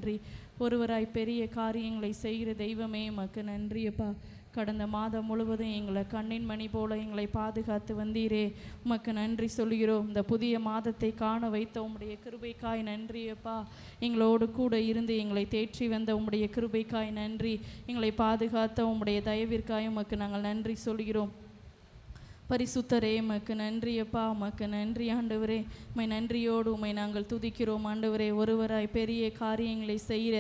நன்றி. ஒருவராய் பெரிய காரியங்களை செய்கிற தெய்வமே உமக்கு நன்றியப்பா. கடந்த மாதம் முழுவதும் எங்களை கண்ணின் மணி போல எங்களை பாதுகாத்து வந்தீரே, உமக்கு நன்றி சொல்கிறோம். இந்த புதிய மாதத்தை காண வைத்த உம்முடைய கிருபைக்காய் நன்றியப்பா. எங்களோடு கூட இருந்து எங்களை தேற்றி வந்த உம்முடைய கிருபைக்காய் நன்றி. எங்களை பாதுகாத்த உம்முடைய தயவிற்காய் உமக்கு நாங்கள் நன்றி சொல்கிறோம். பரிசுத்தரே உமக்கு நன்றியப்பா, உமக்கு நன்றி ஆண்டவரே. உம்மை நன்றியோடு உம்மை நாங்கள் துதிக்கிறோம் ஆண்டவரே. ஒருவராய் பெரிய காரியங்களை செய்கிற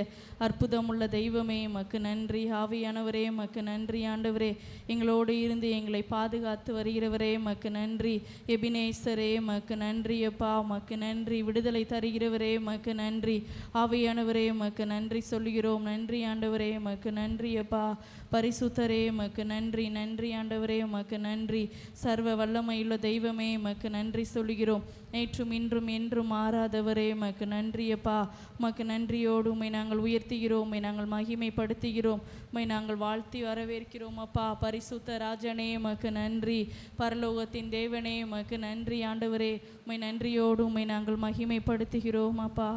அற்புதமுள்ள தெய்வமே உமக்கு நன்றி. ஆவியானவரே உமக்கு நன்றி ஆண்டவரே. எங்களோடு இருந்து எங்களை பாதுகாத்து வருகிறவரே உமக்கு நன்றி. எபினேசரே உமக்கு நன்றியப்பா, உமக்கு நன்றி. விடுதலை தருகிறவரே உமக்கு நன்றி. ஆவியானவரே உமக்கு நன்றி சொல்கிறோம். நன்றி ஆண்டவரே, உமக்கு நன்றியப்பா. பரிசுத்தரே உமக்கு நன்றி. நன்றி ஆண்டவரே, உமக்கு நன்றி. சர்வ வல்லமையுள்ள தெய்வமே உமக்கு நன்றி சொல்கிறோம். நேற்றும் இன்றும் என்றும் மாறாதவரே உமக்கு நன்றியப்பா. உமக்கு நன்றியோடு உம்மை நாங்கள் உயர்த்துகிறோம், உம்மை நாங்கள் மகிமைப்படுத்துகிறோம், உம்மை நாங்கள் வாழ்த்தி வரவேற்கிறோம் அப்பா. பரிசுத்த ராஜனே உமக்கு நன்றி. பரலோகத்தின் தேவனே உமக்கு நன்றி ஆண்டவரே. உம்மை நன்றியோடு உம்மை நாங்கள் மகிமைப்படுத்துகிறோம் அப்பா.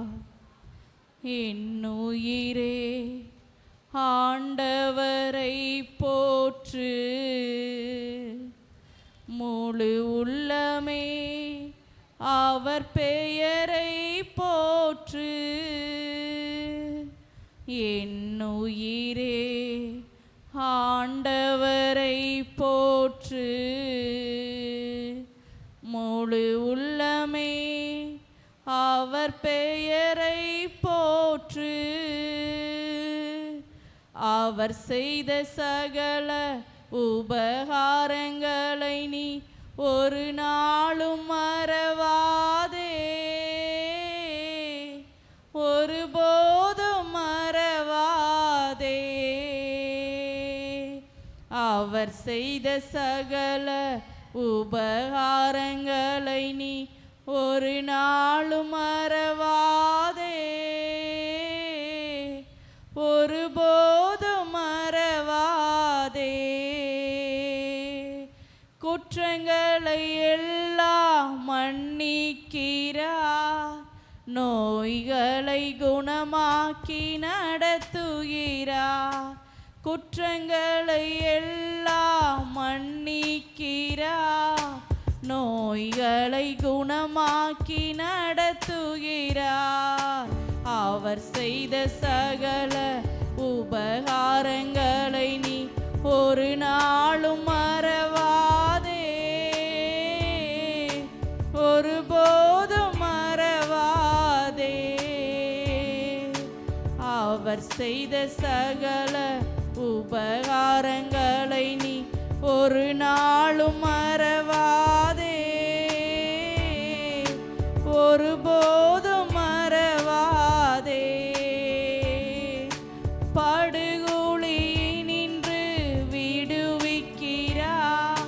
என் உயிரே ஆண்டவரை போற்று, முழு உள்ளமே அவர் பெயரை போற்று. என் உயிரே ஆண்டவரை போற்று, முழு உள்ளமே அவர் பெயரை போற்று. அவர் செய்த சகல உபகாரங்களை நீ ஒரு நாளும் மறவாதே, ஒருபோதும் மறவாதே. அவர் செய்த சகல உபகாரங்களை நீ ஒரு நாளும் மறவாதே, ஒருபோதும் மறவாதே. குற்றங்களை எல்லாம் மன்னிக்கிறார், நோய்களை குணமாக்கி நடத்துகிறார். குற்றங்களை எல்லாம் மன்னிக்கிறார், நோய்களை குணமாக்கி நடத்துகிறார். அவர் செய்த சகல உபகாரங்களை நீ ஒரு நாளும் மறவாதே, ஒருபோதும் மறவாதே. அவர் செய்த சகல உபகாரங்களை நீ ஒரு நாளும் மறவாதே, ஒருபோதும் மறவாதே. படுகுழி நின்று விடுவிக்கிறார்,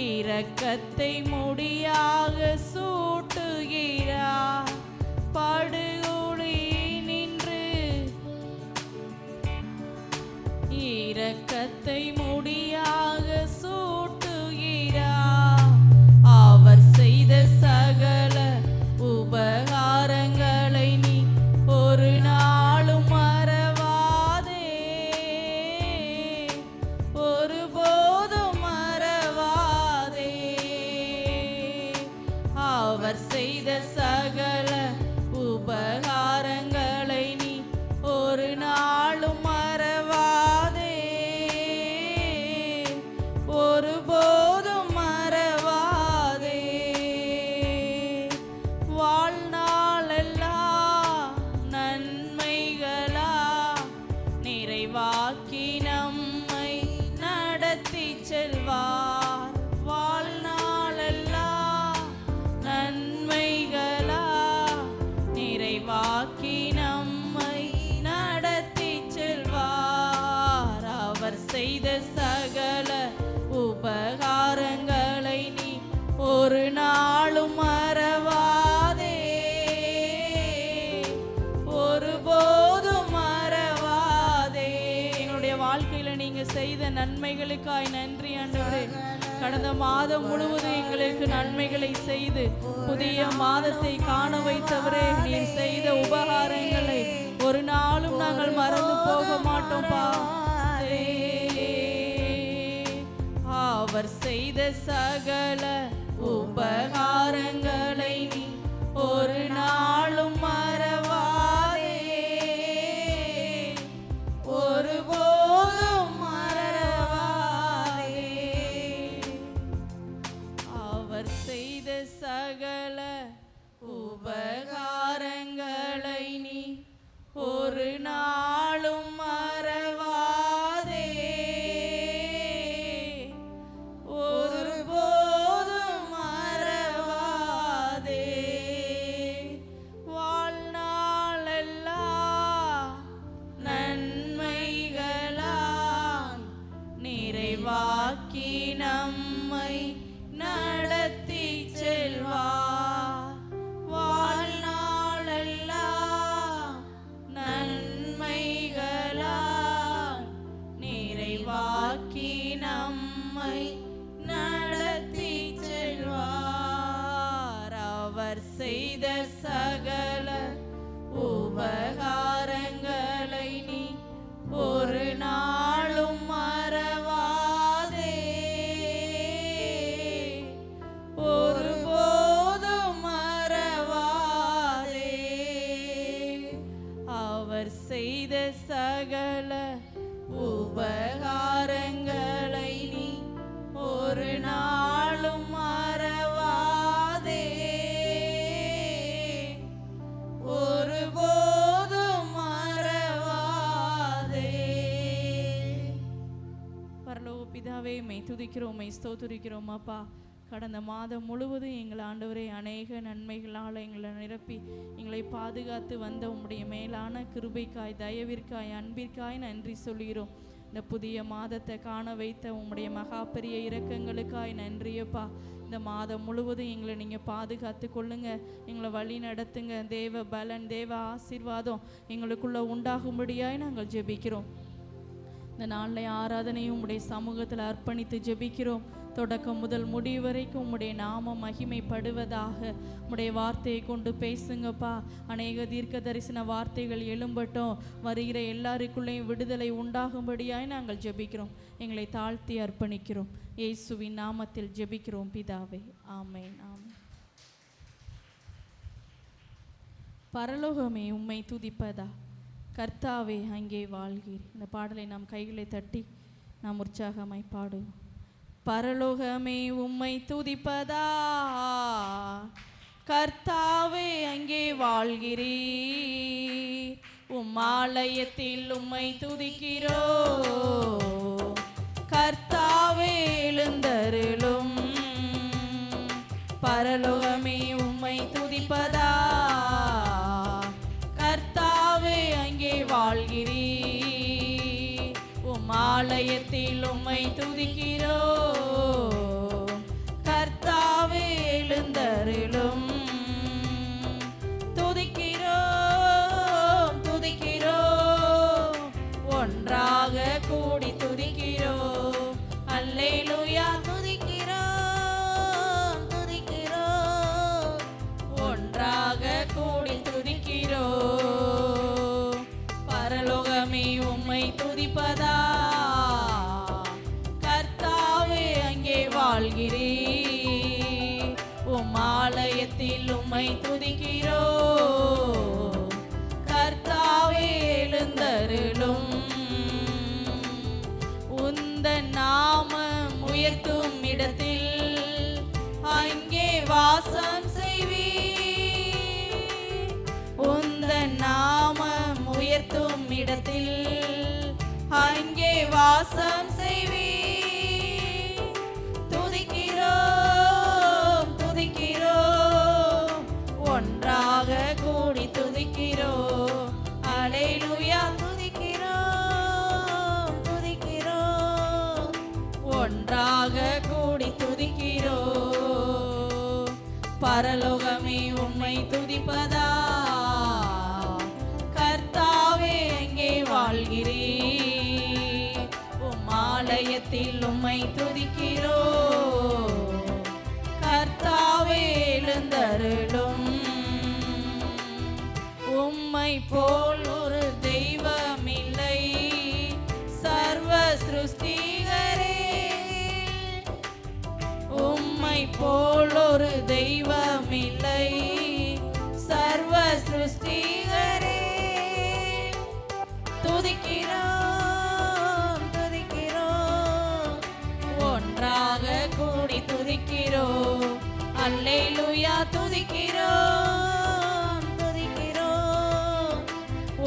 இரக்கத்தை முடியாக சூட்டுகிறார். படுகுழி நின்று இரக்கத்தை முடியாக சூட்டுகிறார். அவர் செய்த சகல உபகாரங்களை நீ ஒரு நாளும் மறவாதே, ஒருபோதும் மறவாதே. அவர் செய்த சகல உபகாரங்களை நீ ஒரு நாளும் மறவாதே, ஒருபோதும் மறவாதே. வாழ்நாளெல்லாம் நன்மைகளா நிறைவாக்கி நம்மை நடத்தி செல்வார். வாழ்நாளெல்லாம் நன்மைகளா நிறைவாக்கி நம்மை நடத்தி செல்வார். அவர் செய்த சகல உபகாரங்களை நீ ஒரு நாளும் மறவாதே, ஒருபோதும் மறவாதே. எங்களுடைய வாழ்க்கையில நீங்க செய்த நன்மைகளுக்காய் நன்றி ஆண்டவரே. கடந்த மாதம் முழுவதும் எங்களுக்கு நன்மைகளை செய்து புதிய மாதத்தை காண வைத்தவரே, நீர் செய்த உபகாரங்களை ஒரு நாளும் நாங்கள் மறந்து போக மாட்டோம்ப்பா. அவர் செய்த சகல உபகாரங்களை நீ ஒரு நாளும் மறவாதே, ஒருபோதும் மறவாதே. அவர் செய்த சகல உபகாரங்களை நீ ஒரு நாளும் மறவாதே, ஒருபோதும் மறவாதே. வாழ்நாளெல்லாம் நன்மைகளால் நிறைவாக்கி நம்மை நடத்தி செல்வார். வாழ்நாளெல்லாம் நன்மைகளால் நிறைவாக்கி நம்மை நடத்தி செல்வார். அவர் செய்த சகல உபகாரங்களை நீ ஒரு நாளும் மறவாதே, ஒருபோதும் மறவாதே. அவர் செய்த சகல உபகாரங்களை நீ ஒரு நாளும் மறவாதே, ஒருபோதும் மறவாதே. பரலோக பிதாவே, மை துதிக்கிறோம், மை ஸ்தோத்திரிக்கிறோம் அப்பா. கடந்த மாதம் முழுவதும் எங்கள் ஆண்டவரே அநேக நன்மைகளால் எங்களை நிரப்பி எங்களை பாதுகாத்து வந்த உம்முடைய மேலான கிருபைக்காய், தயவிற்காய், அன்பிற்காய் நன்றி சொல்கிறோம். இந்த புதிய மாதத்தை காண வைத்த உம்முடைய மகா பெரிய இரக்கங்களுக்காய் நன்றியப்பா. இந்த மாதம் முழுவதும் எங்களை நீங்கள் பாதுகாத்து கொள்ளுங்க, எங்களை வழி நடத்துங்க. தேவ பலன், தேவ ஆசீர்வாதம் எங்களுக்குள்ள உண்டாகும்படியாய் நாங்கள் ஜெபிக்கிறோம். இந்த நாளில் ஆராதனையும் உம்முடைய சமூகத்தில் அர்ப்பணித்து ஜெபிக்கிறோம். தொடக்கம் முதல் முடிவு வரைக்கும் உம்முடைய நாமம் மகிமைப்படுவதாக. உம்முடைய வார்த்தையை கொண்டு பேசுங்கப்பா. அநேக தீர்க்க தரிசன வார்த்தைகள் எழும்பட்டும். வருகிற எல்லாருக்குள்ளேயும் விடுதலை உண்டாகும்படியாய் நாங்கள் ஜெபிக்கிறோம். எங்களை தாழ்த்தி அர்ப்பணிக்கிறோம். இயேசுவின் நாமத்தில் ஜெபிக்கிறோம் பிதாவே, ஆமென், ஆமென். பரலோகமே உம்மை துதிப்பதா, கர்த்தாவே அங்கே வாழ்கிறீர். இந்த பாடலை நாம் கைகளை தட்டி நாம் உற்சாகமாய் பாடுவோம். பரலோகமே உம்மை துதிப்பதா, கர்த்தாவே அங்கே வாழ்கிறீர். உம் ஆலயத்தில் உம்மை துதிக்கிறோ, கர்த்தாவே எழுந்தருளும். பரலோகமே உம்மை துதிப்பதா, கர்த்தாவே அங்கே வாழ்கிறீர். உம் ஆலயத்தில் உம்மை துதிக்கிறோ, கர்த்தாவே எழுந்தருளும். துதிக்கிறோம், துதிக்கிறோம், ஒன்றாக கூடி துதிக்கிறோம். அல்லேலூயா. துதிக்கிறோம், துதிக்கிறோம், ஒன்றாக கூடி துதிக்கிறோம். பரலோகமே உம்மை துதிப்பதா, கர்த்தாவே அங்கே வாழ்கிறீர். உம் ஆலயத்தில் உம்மை துதிக்கிறோ, கர்த்தாவே எழுந்தருளும். உந்தன் நாமம் உயர்த்தும் இடத்தில் அங்கே வாசம் செய்வீர். உந்தன் நாமம் உயர்த்தும் இடத்தில் அங்கே வாசம் செய்வீர். துதிக்கிறோம், துதிக்கிறோம், ஒன்றாக கூடி துதிக்கிறோம். அல்லேலூயா. துதிக்கிறோம், துதிக்கிறோம், ஒன்றாக கூடி துதிக்கிறோம். பரலோகமே உம்மை துதிப்பதா, கர்த்தாவே அங்கே வாழ்கிறீர். உம் ஆலயத்தில் உம்மை துதிக்கிறோ, கர்த்தாவே எழுந்தருளும். உம்மை போல் ஒரு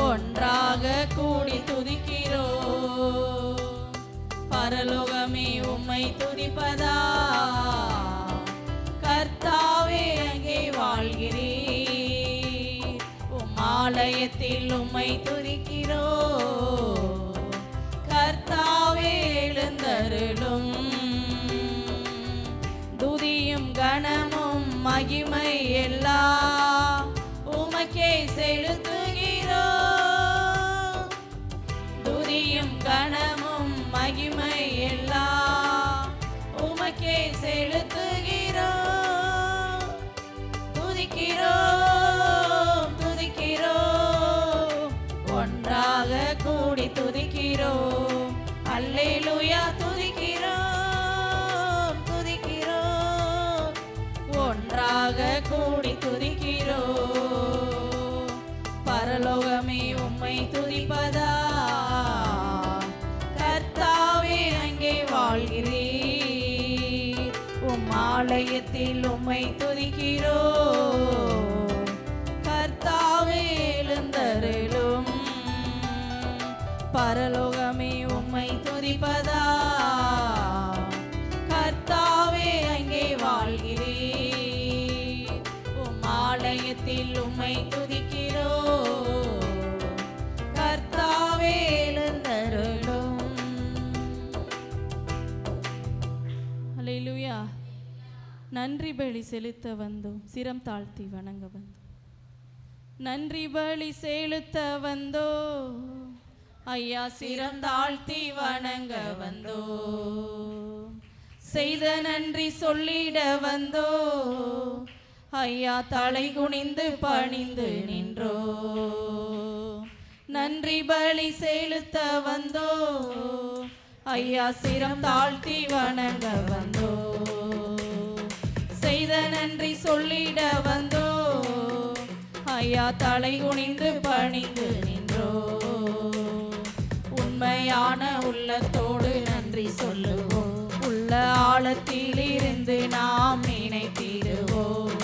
ஒன்றாக கூடி துதிக்கிறோ. பரலோகமே உம்மை துதிப்பதா, கர்த்தாவே அங்கே வாழ்கிறீர். உம் ஆலயத்தில் உம்மை துதிக்கிறோ. கர்த்தாவே எழுந்தருளும். துதியும் கனமும் மகிமை எல்லாம் உமக்கே செலுத்துகிறோ. துதியும் கனமும் மகிமை எல்லாம் உமக்கே செலுத்துகிறோ. துதிக்கிறோ துதிக்கிறோ, ஒன்றாக கூடி துதிக்கிறோ. அல்லேலூயா துதிக்கிறோ துதிக்கிறோ, ஒன்றாக கூடி துதிக்கிறோ. பரலோகமே உம்மை துதிப்பதா, கர்த்தாவே அங்கே வாழ்கிறீர். உம் ஆலயத்தில் உம்மை துதிக்கிறோ. கர்த்தாவே எழுந்தருளும். பரலோகமே உம்மை துதிப்பதா, கர்த்தாவே அங்கே வாழ்கிறீர். உம் ஆலயத்தில் உம்மை துதிக்கிறோ. கர்த்தாவே எழுந்தருளும். அல்லேலூயா. நன்றி பலி செலுத்த வந்தோம், சிரம் தாழ்த்தி வணங்க வந்தோம். நன்றி பலி செலுத்த வந்தோ ஐயா, சிரம் தாழ்த்தி வணங்க வந்தோ. செய்த நன்றி சொல்லிட வந்தோ ஐயா, தலை குனிந்து பணிந்து நின்றோ. நன்றி பலி செலுத்த வந்தோ ஐயா, சிரம் தாழ்த்தி வணங்க வந்தோ. செய்த நன்றி சொல்லிட வந்தோ ஐயா, தலை குனிந்து பணிந்து நின்றோ. உண்மையான உள்ளத்தோடு நன்றி சொல்லுவோம். உள்ள ஆழத்தில் இருந்து நாம் நினைத்திடுவோம்.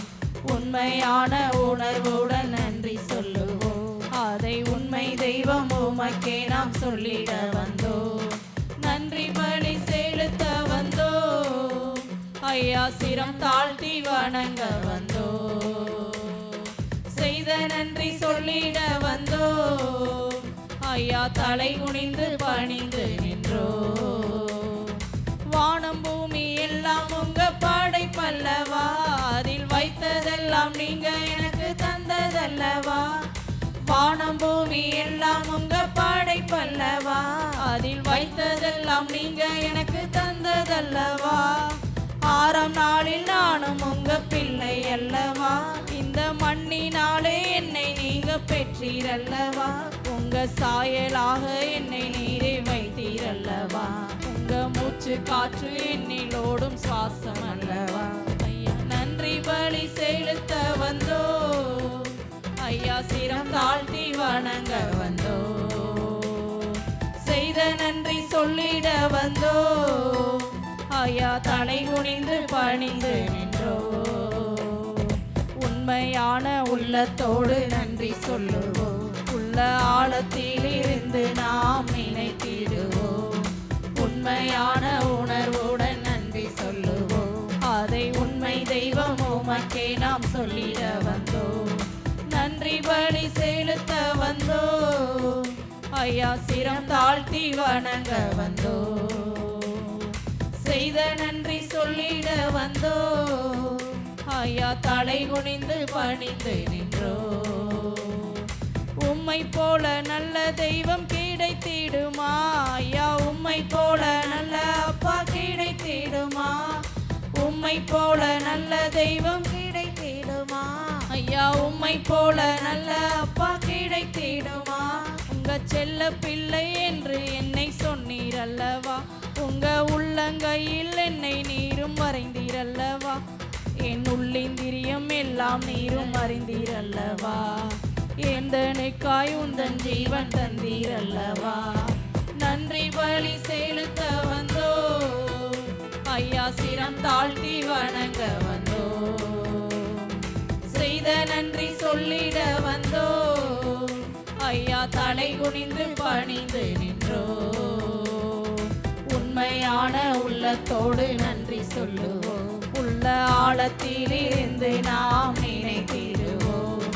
உண்மையான உணர்வுடன் நன்றி சொல்லுவோம். அதை உண்மை தெய்வம் உமக்கே நாம் சொல்லிட வந்தோ. நன்றி பலி செலுத்த வந்தோ ஐயா, சிரம் தாழ்த்தி வணங்க வந்தோ. செய்த நன்றி சொல்லிட வந்தோ ஐயா, தலை குனிந்து பணிந்து நின்றோ. வானம் பூமி எல்லாம் உங்க படைப்பல்லவா, அதில் வைத்ததெல்லாம் நீங்க எனக்கு தந்ததல்லவா. வானம் பூமி எல்லாம் உங்க படைப்பல்லவா, அதில் வைத்ததெல்லாம் நீங்க எனக்கு தந்ததல்லவா. ஆறாம் நாளில் நானும் உங்க பிள்ளை அல்லவா. இந்த மண்ணினாலே என்னை நீங்க பெற்றீரல்லவா. உங்க சாயலாக என்னை நீரே வைத்தீரல்லவா. உங்க மூச்சு காற்று என்னிலோடும் சுவாசம் அல்லவா. ஐயா, நன்றி பலி செலுத்த வந்தோ ஐயா, சிரம் தாழ்த்தி வணங்க வந்தோ. செய்த நன்றி சொல்லிட வந்தோ ஐயா, தலை குனிந்து பணிந்து நின்றோ. உண்மையான உள்ளத்தோடு நன்றி சொல்லுவோம். உள்ள ஆழத்தில் இருந்து நாம் நினைத்திடுவோம். உண்மையான உணர்வுடன் நன்றி சொல்லுவோம். அதை உண்மை தெய்வம் உமக்கே நாம் சொல்லிட வந்தோம். நன்றி பலி செலுத்த வந்தோ ஐயா, சிரம் தாழ்த்தி வணங்க வந்தோ. செய்த நன்றி சொல்லிட வந்தோ ஐயா, தலை குனிந்து பணிந்து நின்றோ. உம்மை போல நல்ல தெய்வம் கிடைத்திடுமா ஐயா, உம்மை போல நல்ல அப்பா கிடைத்திடுமா. உம்மை போல நல்ல தெய்வம் கிடைத்திடுமா ஐயா, உம்மை போல நல்ல அப்பா கிடைத்திடுமா. உங்க செல்ல பிள்ளை என்று என்னை சொன்னீரல்லவா. உங்க உள்ளங்கையில் என்னை நீரும் வரைந்தீரல்லவா. என் உள்ளிந்திரியம் எல்லாம் நீரும் அறிந்தீரல்லவா. எந்தனுக்காய் உந்தன் ஜீவன் தந்தீரல்லவா. நன்றி பலி செலுத்த வந்தோ ஐயா, சிரம் தாழ்த்தி வணங்க வந்தோ. செய்த நன்றி சொல்லிட வந்தோ ஐயா, தலை குனிந்து பணிந்து நின்றோ. உண்மையான உள்ளத்தோடு நன்றி சொல்லுவோம். உள்ள ஆழத்திலிருந்து நாம் நினைத்திடுவோம்.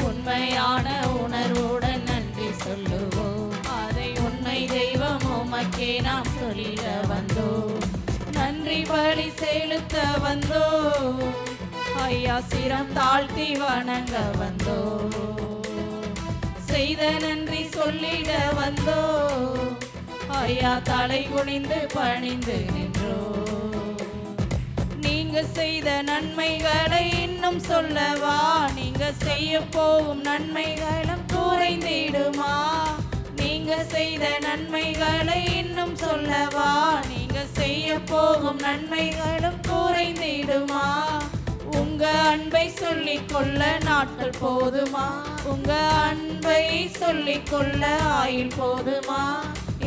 உண்மையான உணர்வுடன் நன்றி சொல்லுவோம். அதை உண்மை தெய்வம் உமக்கே நாம் சொல்லிட வந்தோம். நன்றி பலி செலுத்த வந்தோம். ஐயா சிரம் தாழ்த்தி வணங்க வந்தோம். செய்த நன்றி சொல்லிட வந்தோம். ஐயா தலை குனிந்து பணிந்து நின்றோ. நீங்க செய்த நன்மைகளை இன்னும் சொல்லவா? நீங்க செய்ய போகும் நன்மைகளும் குறைந்திடுமா? நீங்க செய்த நன்மைகளை இன்னும் சொல்லவா? நீங்க செய்ய போகும் நன்மைகளும் குறைந்திடுமா? உங்க அன்பை சொல்லிக் கொள்ள நாட்கள் போதுமா? உங்க அன்பை சொல்லிக் கொள்ள ஆயுள் போதுமா?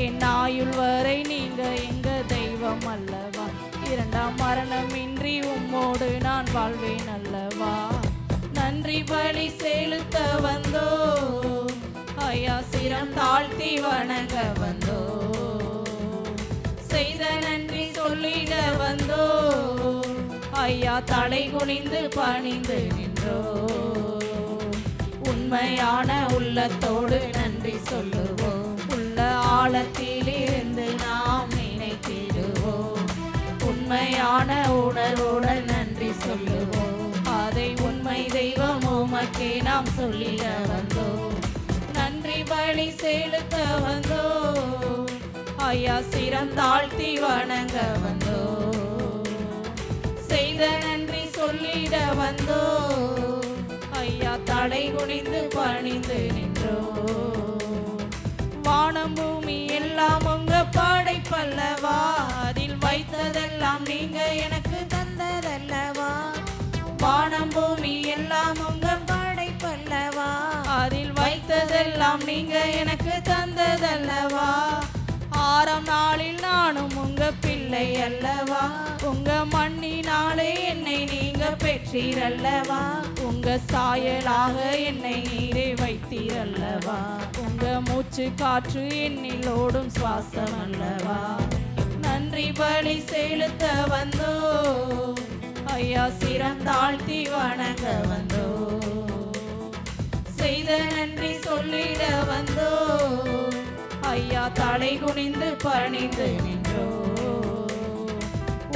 என் ஆயுள் வரை நீங்க எங்க தெய்வம் அல்லவா? இரண்டாம் மரணமின்றி உம்மோடு நான் வாழ்வேன் அல்லவா? நன்றி பலி செலுத்த வந்தோ. ஐயா சிரம் தாழ்த்தி வணங்க வந்தோ. செய்த நன்றி சொல்லிட வந்தோ. ஐயா தலை குனிந்து பணிந்து நின்றோ. உண்மையான உள்ளத்தோடு நன்றி சொல்லுவோம். உள்ள ஆழத்திலிருந்து நாம் நினைத்திடுவோம். உண்மையான உணர்வுடன் நன்றி சொல்லுவோம். அதை உண்மை தெய்வம் உமக்கே நாம் சொல்லிட வந்தோம். நன்றி பலி செலுத்த வந்தோம். ஐயா சிரம் தாழ்த்தி வணங்க வந்தோம். செய்த நன்றி சொல்லிட வந்தோம். ஐயா தலை குனிந்து பணிந்து நின்றோ. வானம் பூமி எல்லாம் உங்க படைப்பல்லவா? அதில் வைத்ததெல்லாம் நீங்க எனக்கு தந்ததல்லவா? வானம் பூமி எல்லாம் உங்க படைப்பல்லவா? அதில் வைத்ததெல்லாம் நீங்க எனக்கு தந்ததல்லவா? ஆறாம் நாளில் நானும் உங்க பிள்ளை அல்லவா? உங்க மண்ணினாலே என்னை நீங்க பெற்றீரல்லவா? உங்க சாயலாக என்னை நீரே வைத்தீரல்லவா? உங்க மூச்சு காற்று என்னில் ஓடும் சுவாசம் அல்லவா? நன்றி பலி செலுத்த வந்தோ. ஐயா சிரம் தாழ்த்தி வணங்க வந்தோ. செய்த நன்றி சொல்லிட வந்தோ. ஐயா தலை குனிந்து பணிந்து நின்றோ.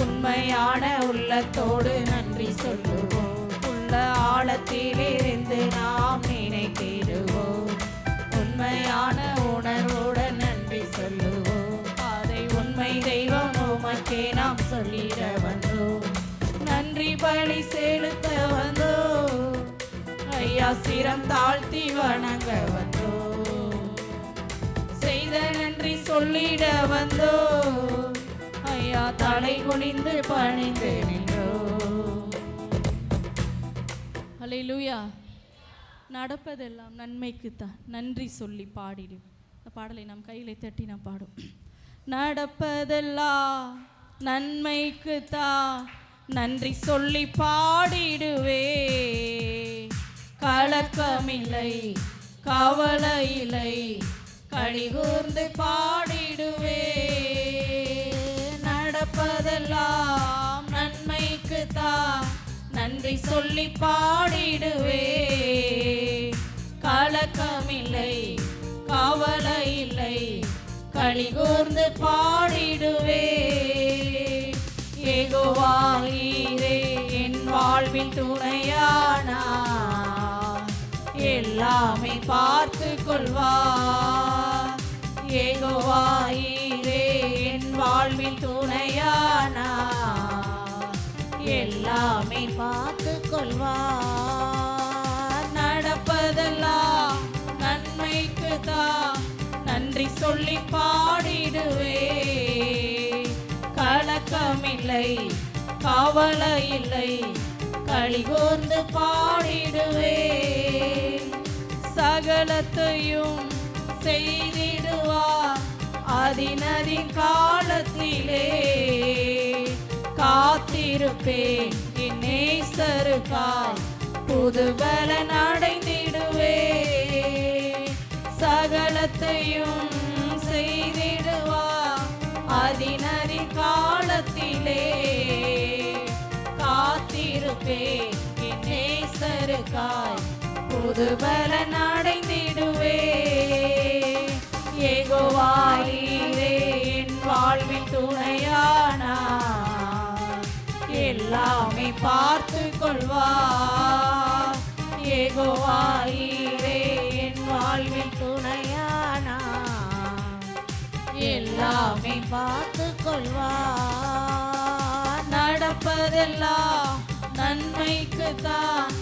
உண்மையான உள்ளத்தோடு நன்றி சொல்லுவோம். உள்ள ஆழத்திலிருந்து நாம் நினைத்திடுவோம். உண்மையான உணர்வுடன் நன்றி சொல்லுவோம். அதை உண்மை தெய்வம் உமக்கே நாம் சொல்லிட வந்தோம். நன்றி பலி செலுத்த வந்தோம். ஐயா சிரம் தாழ்த்தி வணங்க வந்தோம். செய்த நன்றி சொல்லிட வந்தோ. ஐயா தலை குனிந்து பணிந்து நின்றோ. அல்லேலூயா. நடப்பதெல்லாம் நன்மைக்குத்தான் நன்றி சொல்லி பாடிடு. இந்த பாடலை நாம் கையிலே தட்டி நாம் பாடும். நடப்பதெல்லாம் நன்மைக்குத்தான் நன்றி சொல்லி பாடிடுவே. கலக்கமில்லை கவலை இல்லை கழிகூர்ந்து பாடிடுவே. நடப்பதெல்லாம் நன்மைக்குத்தான் நன்றி சொல்லி பாடிடுவே. கலக்கமில்லை கவலை இல்லை கழிகூர்ந்து பாடிடுவே. யெகோவா நீரே என் வாழ்வின் துணையானா, எல்லாமே பார்த்து கொள்வார். யெகோவா நீரே என் வாழ்வின் துணையானா, எல்லாமே பார்த்து கொள்வார். நடப்பதெல்லாம் நன்மைக்குத்தான் நன்றி சொல்லி பாடிடுவே. கலக்கமில்லை கவலை இல்லை களிகூர்ந்து பாடிடுவே. சகலத்தையும் செய்திடுவார் அதினதின் காலத்திலே. காத்திருப்பேன் என் நேசருக்காய் புதுபலன் அடைந்திடுவே. சகல சகலத்தையும் செய்திடுவார். அதினரி காலத்திலே காத்திருப்பே என் நேசருக்காய் புது பலன் அடைந்திடுவே. யெகோவாயீரே என் வாழ்வின் துணையானார், எல்லாமே பார்த்து கொள்வார். யெகோவாயீரே என் வாழ்வின் துணையானார், எல்லாமே பார்த்து கொள்வார். நடப்பதெல்லாம் நன்மைக்கு தான்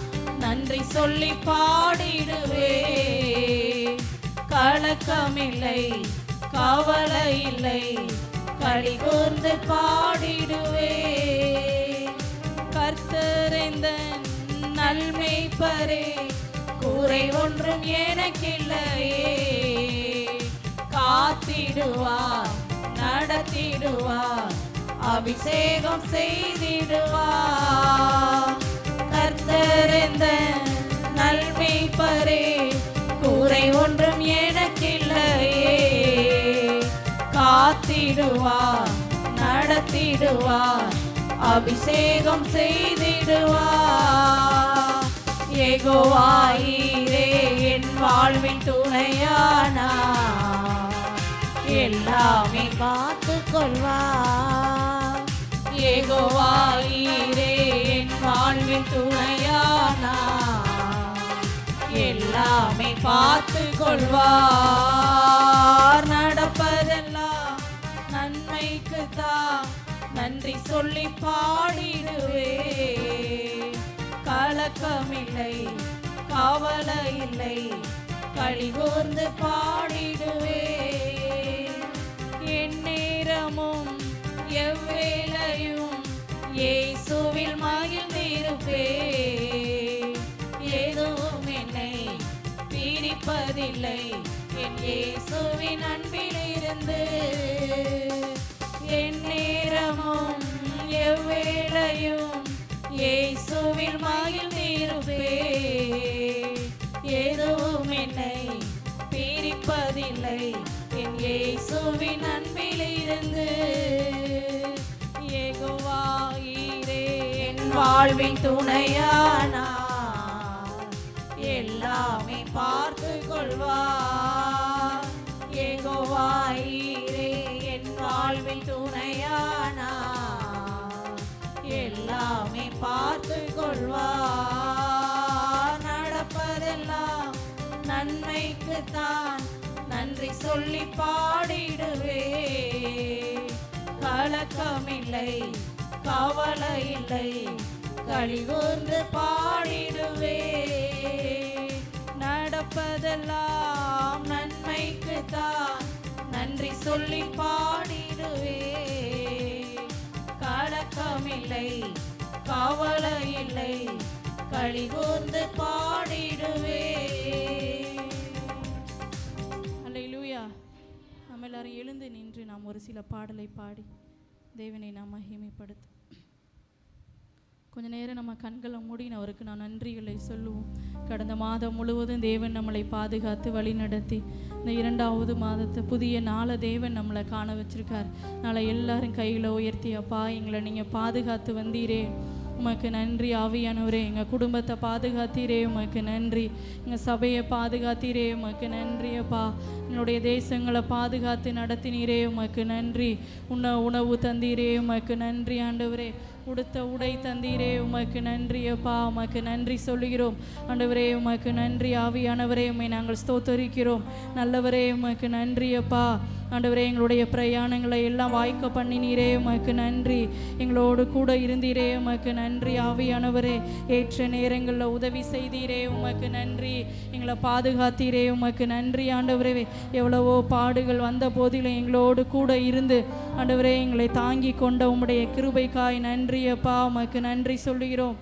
நன்றி சொல்லி பாடிடுவே. கலக்கமில்லை கவலை இல்லை களி கூர்ந்து பாடிடுவே. கர்த்தரெந்தன் நல்மேய்ப்பரே, குறை ஒன்றும் எனக்கில்லையே. காத்திடுவார் நடத்திடுவார் அபிஷேகம் செய்திடுவார். கர்த்தரெந்தன் நல்மேய்ப்பரே, குறை ஒன்றும் எனக்கில்லையே. காத்திடுவார் நடத்திடுவார் அபிஷேகம் செய்திடுவார். யெகோவாயீரே என் வாழ்வின் துணையானார், எல்லாமே பார்த்து கொள்வார். யெகோவாயீரே என் வாழ்வின் துணையானார், எல்லாமே பார்த்து கொள்வார். நடப்பதெல்லாம் நன்மைக்கு தான் நன்றி சொல்லி பாடிடுவே. கலக்கமில்லை கவலை இல்லை களி கூர்ந்து பாடிடுவே. என் நேரமும் எவ்வேளையும் இயேசுவில் மகிழ்ந்திருப்பே. எதுவும் என்னை பிரிப்பதில்லை என் இயேசுவின் அன்பிலிருந்து. என் நேரமும் எவ்வேளையும் இயேசுவில் மகிழ்ந்திருப்பே. எதுவும் என்னை பிரிப்பதில்லை என் இயேசுவின் அன்பிலிருந்து. யெகோவாயீரே என் வாழ்வின் துணையானார், எல்லாமே பார்த்து கொள்வார். யெகோவாயீரே என் வாழ்வின் துணையானார், எல்லாமே பார்த்து கொள்வார். நடப்பதெல்லாம் நன்மைக்கு தான் நன்றி சொல்லி பாடிடுவே. கலக்கமில்லை கவலை இல்லை களி கூர்ந்து பாடிடுவே. நடப்பதெல்லாம் நன்மைக்கு தான் நன்றி சொல்லி பாடிடுவே. கலக்கமில்லை கவலை இல்லை களி கூர்ந்து பாடிடுவே. அல்லேலூயா. நம்ம எல்லாரும் எழுந்து நின்று நாம் ஒரு சில பாடலை பாடி தேவனை நாம் மகிமைப்படுத்தும். கொஞ்ச நேரம் நம்ம கண்களை மூடி அவருக்கு நான் நன்றிகளை சொல்லுவோம். கடந்த மாதம் முழுவதும் தேவன் நம்மளை பாதுகாத்து வழி நடத்தி இந்த 2வது மாதத்தை புதிய நாளை தேவன் நம்மளை காண வச்சிருக்கார். நாளை எல்லாரும் கைகளை உயர்த்தி, அப்பா எங்களை நீங்கள் பாதுகாத்து வந்தீரே, உமக்கு நன்றி. ஆவியானவரே, எங்கள் குடும்பத்தை பாதுகாத்தீரே, உமக்கு நன்றி. எங்கள் சபையை பாதுகாத்தீரே, உமக்கு நன்றி. அப்பா என்னுடைய தேசங்களை பாதுகாத்து நடத்தினீரே, உமக்கு நன்றி. உணவு தந்தீரே, உமக்கு நன்றி. ஆண்டவரே, உடுத்த உடை தந்தீரே, உமக்கு நன்றி. அப்பா உமக்கு நன்றி சொல்லுகிறோம். ஆண்டவரே உமக்கு நன்றி. ஆவியானவரே உம்மை நாங்கள் ஸ்தோத்தரிக்கிறோம். நல்லவரே உமக்கு நன்றி. அப்பா ஆண்டவரே, எங்களுடைய பிரயாணங்களை எல்லாம் வாய்க்க பண்ணினீரே, உமக்கு நன்றி. எங்களோடு கூட இருந்தீரே, உமக்கு நன்றி. ஆவியானவரே, ஏற்ற நேரங்களில் உதவி செய்தீரே, உமக்கு நன்றி. எங்களை பாதுகாத்தீரே, உமக்கு நன்றி. ஆண்டவரே, எவ்வளவோ பாடுகள் வந்த போதிலும் எங்களோடு கூட இருந்து ஆண்டவரே எங்களை தாங்கி கொண்ட உம்முடைய கிருபைக்காய் நன்றி. அப்பா உமக்கு நன்றி சொல்லுகிறோம்.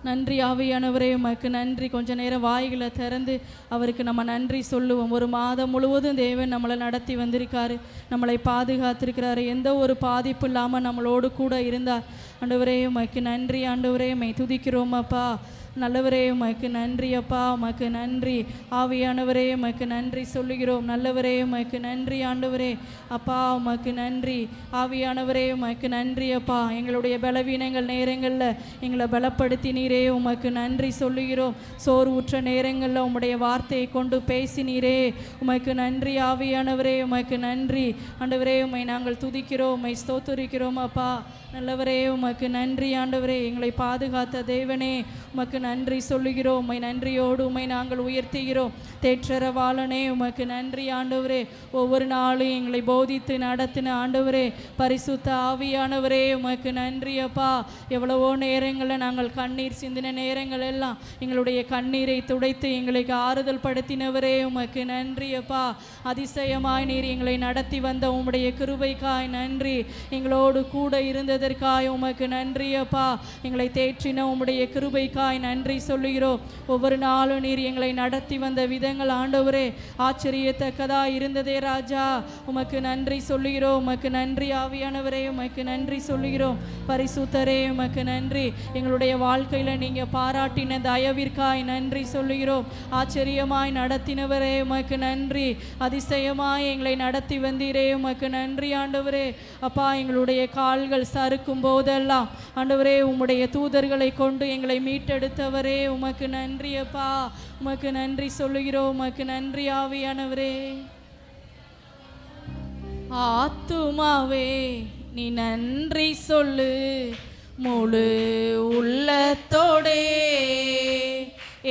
நன்றி ஆவியானவரே, உமக்கு நன்றி. கொஞ்ச நேரம் வாய்களை திறந்து அவருக்கு நம்ம நன்றி சொல்லுவோம். ஒரு மாதம் முழுவதும் தேவன் நம்மளை நடத்தி வந்திருக்காரு, நம்மளை பாதுகாத்திருக்கிறாரு, எந்த ஒரு பாதிப்பு இல்லாமல் நம்மளோடு கூட இருந்தார். ஆண்டவரே உமக்கு நன்றி. ஆண்டவரே உம்மை துதிக்கிறோம். அப்பா நல்லவரே உமக்கு நன்றி அப்பா, உமக்கு நன்றி. ஆவியானவரே உமக்கு நன்றி சொல்லுகிறோம். நல்லவரே உமக்கு நன்றி ஆண்டவரே. அப்பா உமக்கு நன்றி. ஆவியானவரே உமக்கு நன்றி அப்பா. எங்களுடைய பலவீனங்கள் நேரங்களில் எங்களை பலப்படுத்தினீரே, உமக்கு நன்றி சொல்லுகிறோம். சோர்வுற்ற நேரங்களில் உம்முடைய வார்த்தையை கொண்டு பேசினீரே, உமக்கு நன்றி. ஆவியானவரே உமக்கு நன்றி ஆண்டவரே. உம்மை நாங்கள் துதிக்கிறோம், உம்மை ஸ்தோத்திரிக்கிறோம் அப்பா. நல்லவரே உமக்கு நன்றி ஆண்டவரே. எங்களை பாதுகாத்த தேவனே உமக்கு நன்றி சொல்லுகிறோம். உம்மை நன்றியோடு உம்மை நாங்கள் உயர்த்துகிறோம். தேற்றரவாளனே உமக்கு நன்றி ஆண்டவரே. ஒவ்வொரு நாளும் எங்களை போதித்து நடத்தின ஆண்டவரே, பரிசுத்த ஆவியானவரே உமக்கு நன்றி அப்பா. எவ்வளவோ நேரங்களில் நாங்கள் கண்ணீர் சிந்தின நேரங்கள் எல்லாம் எங்களுடைய கண்ணீரை துடைத்து எங்களுக்கு ஆறுதல் படுத்தினவரே உமக்கு நன்றி அப்பா. அதிசயமாய் நீர் எங்களை நடத்தி வந்த உம்முடைய கிருபைக்காய் நன்றி. எங்களோடு கூட இருந்ததற்காய் உமக்கு நன்றி அப்பா. எங்களை தேற்றின உம்முடைய கிருபைக்காய் நன்றி சொல்லுகிறோம். ஒவ்வொரு நாளும் நீர் எங்களை நடத்தி வந்த விதங்கள் ஆண்டவரே ஆச்சரியத்தக்கதா இருந்ததே ராஜா. உமக்கு நன்றி சொல்லுகிறோம். உமக்கு நன்றி ஆவியானவரே. உமக்கு நன்றி சொல்லுகிறோம். பரிசுத்தரே உமக்கு நன்றி. எங்களுடைய வாழ்க்கையில் நீங்கள் பாராட்டின தயவிற்காய் நன்றி சொல்லுகிறோம். ஆச்சரியமாய் நடத்தினவரே உமக்கு நன்றி. அதிசயமாய் எங்களை நடத்தி வந்தீரே உமக்கு நன்றி ஆண்டவரே. அப்பா எங்களுடைய கால்கள் சறுக்கும் போதெல்லாம் ஆண்டவரே உம்முடைய தூதர்களை கொண்டு எங்களை மீட்டெடுத்தவரே உமக்கு நன்றி அப்பா. உமக்கு நன்றி சொல்லுகிறோம். உமக்கு நன்றி ஆவியானவரே. ஆத்துமாவே நீ நன்றி சொல்லு முழு உள்ளத்தோடே.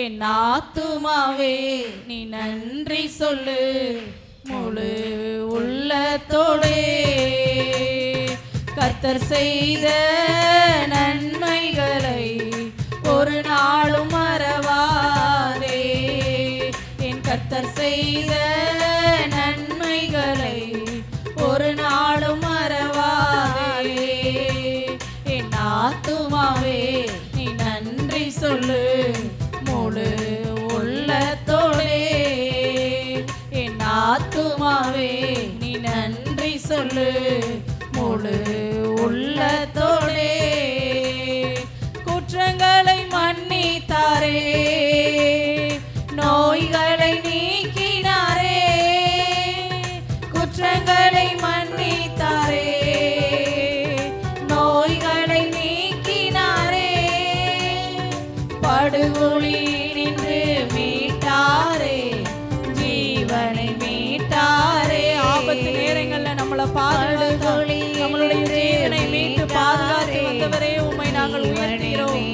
என் ஆத்துமாவே நீ நன்றி சொல்லு முழு உள்ளத்தோடே. கர்த்தர் செய்த நன்மைகளை ஒரு நாளும் மறவாதே. என் கர்த்தர் செய்த நன்மைகளை ஒரு நாளும் மறவாதே. என் ஆத்துமாவே நீ நன்றி சொல்லு முழு உள்ளத்தோடே. என் ஆத்துமாவே நீ நன்றி சொல்லு முழு உள்ளத்தோடே. குற்றங்களை மன்னித்தாரே, நோய்களை நீக்கினாரே. குற்றங்களை மன்னித்தாரே, நோய்களை நீக்கினாரே. படுகொலியில் நின்று மீட்டாரே, ஜீவனை மீட்டாரே. ஆபத்து நேரங்களில் நம்மளை பாதுகாத்து நம்மளுடைய ஜீவனை மீட்டு பாதுகாத்து வந்தவரே உம்மை நாங்கள் உயர்த்துகிறோம்.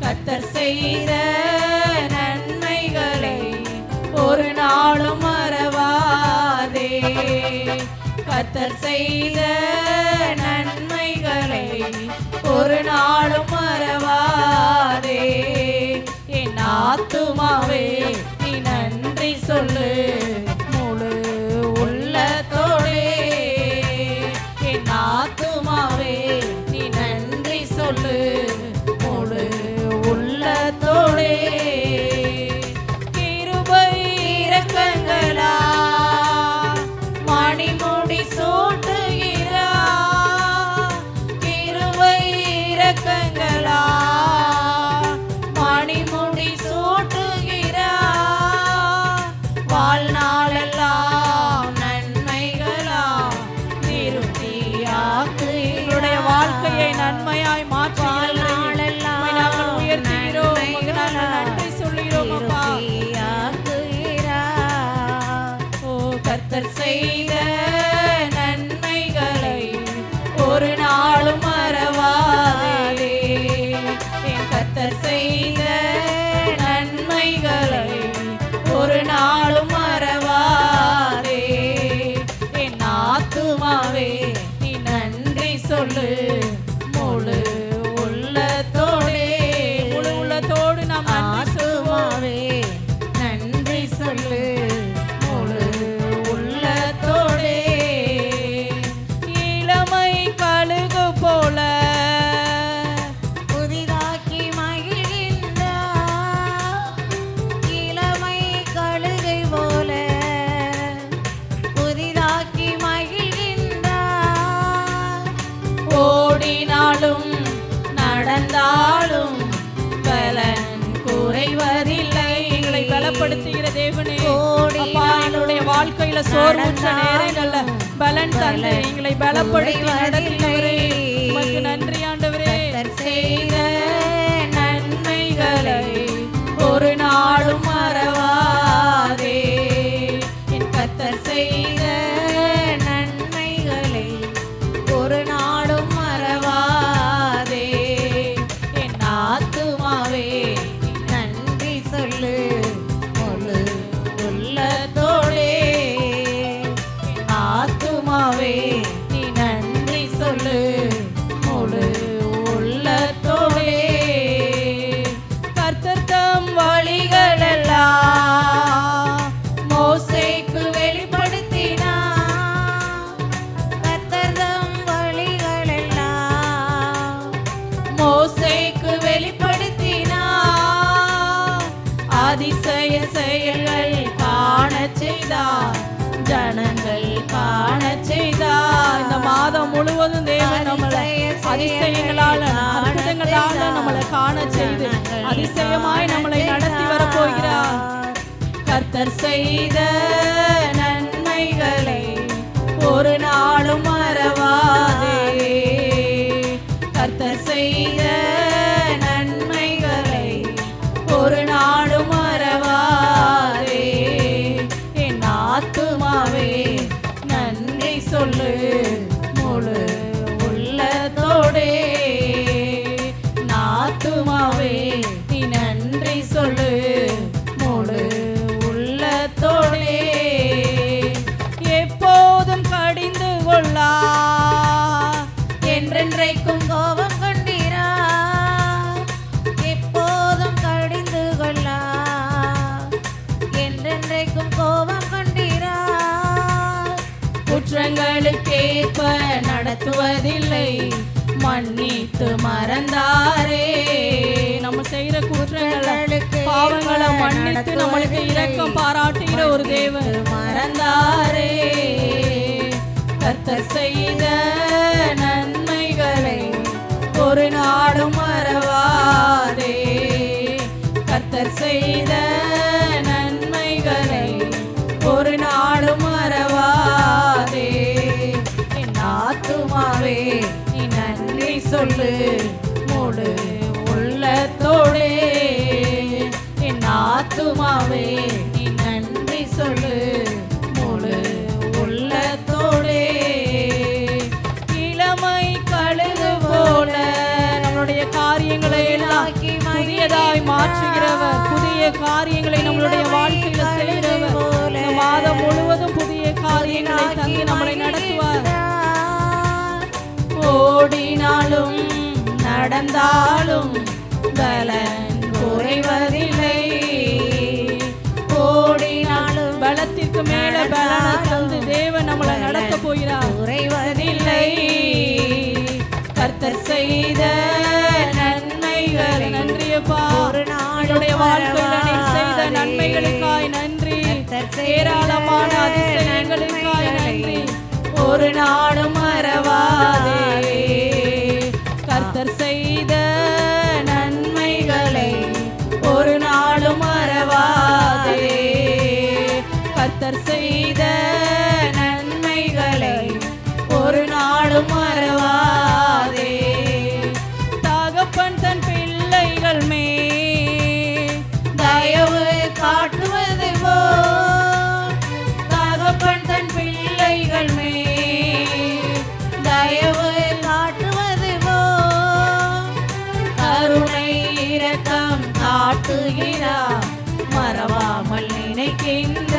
கர்த்தர் செய்த நன்மைகளை ஒரு நாளும் மறவாதே. கர்த்தர் செய்த நன்மைகளை ஒரு நாளும் மறவாதே. என் ஆத்துமாவே நீ நன்றி சொல்லு முழு உள்ளத்தோடே. என் ஆத்துமாவே நீ நன்றி சொல்லு முழு உள்ளத்தோடே. கிருபை இரக்கங்களா மணிமுடி சூட்டுகிறா. கிருபை இரக்கங்களா மணிமுடி சூட்டுகிறா. தேவனே, அப்பா எங்களுடைய வாழ்க்கையில சோர்வுற்ற நேரங்கள்ல பலன் தந்து எங்களை பலப்படுத்தி நடத்தினவரே உமக்கு நன்றி ஆண்டவரே. செய்த நன்மைகளை ஒரு நாளும் மறவாதே. என் கர்த்தர் செய்த நன்மைகளை ஒரு நாளும் மறவாதே. என் ஆத்துமாவே நன்றி சொல்லு முழு உள்ளத்தோடே. என் ஆத்துமாவே நீ நன்றி சொல்லு முழு உள்ளத்தோடே. கர்த்தர் தம் வழிகளெல்லாம் மோசேக்கு வெளிப்படுத்தினார். கர்த்தர் தம் வழிகளெல்லாம் மோசேக்கு வெளிப்படுத்தினார். அதிசய செயல்கள் காணச் செய்தார், ஜனங்கள் காணச் செய்தார். இந்த மாதம் முழுவதும் தேவன் நம்மளை அதிசயங்களால அற்புதங்களால நம்மளை காண செய்து அதிசயமாய் நம்மளை நடத்தி வரப்போகிறார். கர்த்தர் செய்த நன்மைகளை ஒரு நாளும் மறவாதே. கர்த்தர் செய்த நன்மைகளை ஒரு நாளும் மறவாதே. என் ஆத்துமாவே நன்றி சொல்லு முழு உள்ளத்தோடே. ஆத்துமாவே நீ நன்றி சொல்லு முழு உள்ளத்தோடே. எப்போதும் கடிந்து கொள்ளா, என்றென்றைக்கும் கோபம் கொண்டீரா. எப்போதும் கடிந்து கொள்ளா, என்றென்றைக்கும் கோபம் கொண்டீரா. குற்றங்களுக்கேற்ப நடத்துவதில்லை, மன்னித்து மறந்தாரே. நம்ம செய்யற குற்றங்களை பாவங்களை மன்னித்து நம்மளுக்கு இரக்கம் பாராட்டுகிற ஒரு தேவன். மறந்தாரே. கர்த்தர் செய்த நன்மைகளை ஒரு நாளும் மறவாதே. கர்த்தர் செய்த நன்மைகளை ஒரு நாளும் மறவாதே. என் ஆத்துமாவே நீ நன்றி சொல்லு முழு உள்ளத்தோடே. என் ஆத்துமாவே நீ நன்றி சொல்லு முழு உள்ளத்தோடே. இளமை கழுகு போல நம்மளுடைய காரியங்களை எல்லாம் புதியதாய் மாற்றுகிறவர், புதிய காரியங்களை நம்மளுடைய வாழ்க்கையில செய்கிறவர். இந்த மாதம் முழுவதும் புதிய காரியங்களை தந்து நம்மளை நடத்துவார். ஓடினாலும் நடந்தாலும் பலன் குறைவதில்லை. ஓடினாலும் பலத்திற்கு மேல பலனை தந்து தேவன் நம்மளை நடத்த போகிறார். குறைவதில்லை. கர்த்தர் செய்த நன்மைகளை நன்றியப்பா, ஒரு என்னுடைய வாழ்க்கையில நீ செய்த நன்மைகளுக்காய் நன்றி, ஏராளமான அதிசயங்களுக்காய் நன்றி. ஒரு நாளும் மறவாதே. கர்த்தர் செய்த நன்மைகளை ஒரு நாளும் மறவாதே. கர்த்தர் செய்த நன்மைகளை ஒரு நாளும் மறவாதே. தகப்பன் தன் பிள்ளைகள் மேல் தயவு காட்டுவது போல், தகப்பன் தன் பிள்ளைகள் மேல் தயவு காட்டுவது போல், கருணை இரக்கம் காட்டுகிறார், மறவாமல் நினைக்கின்றார்.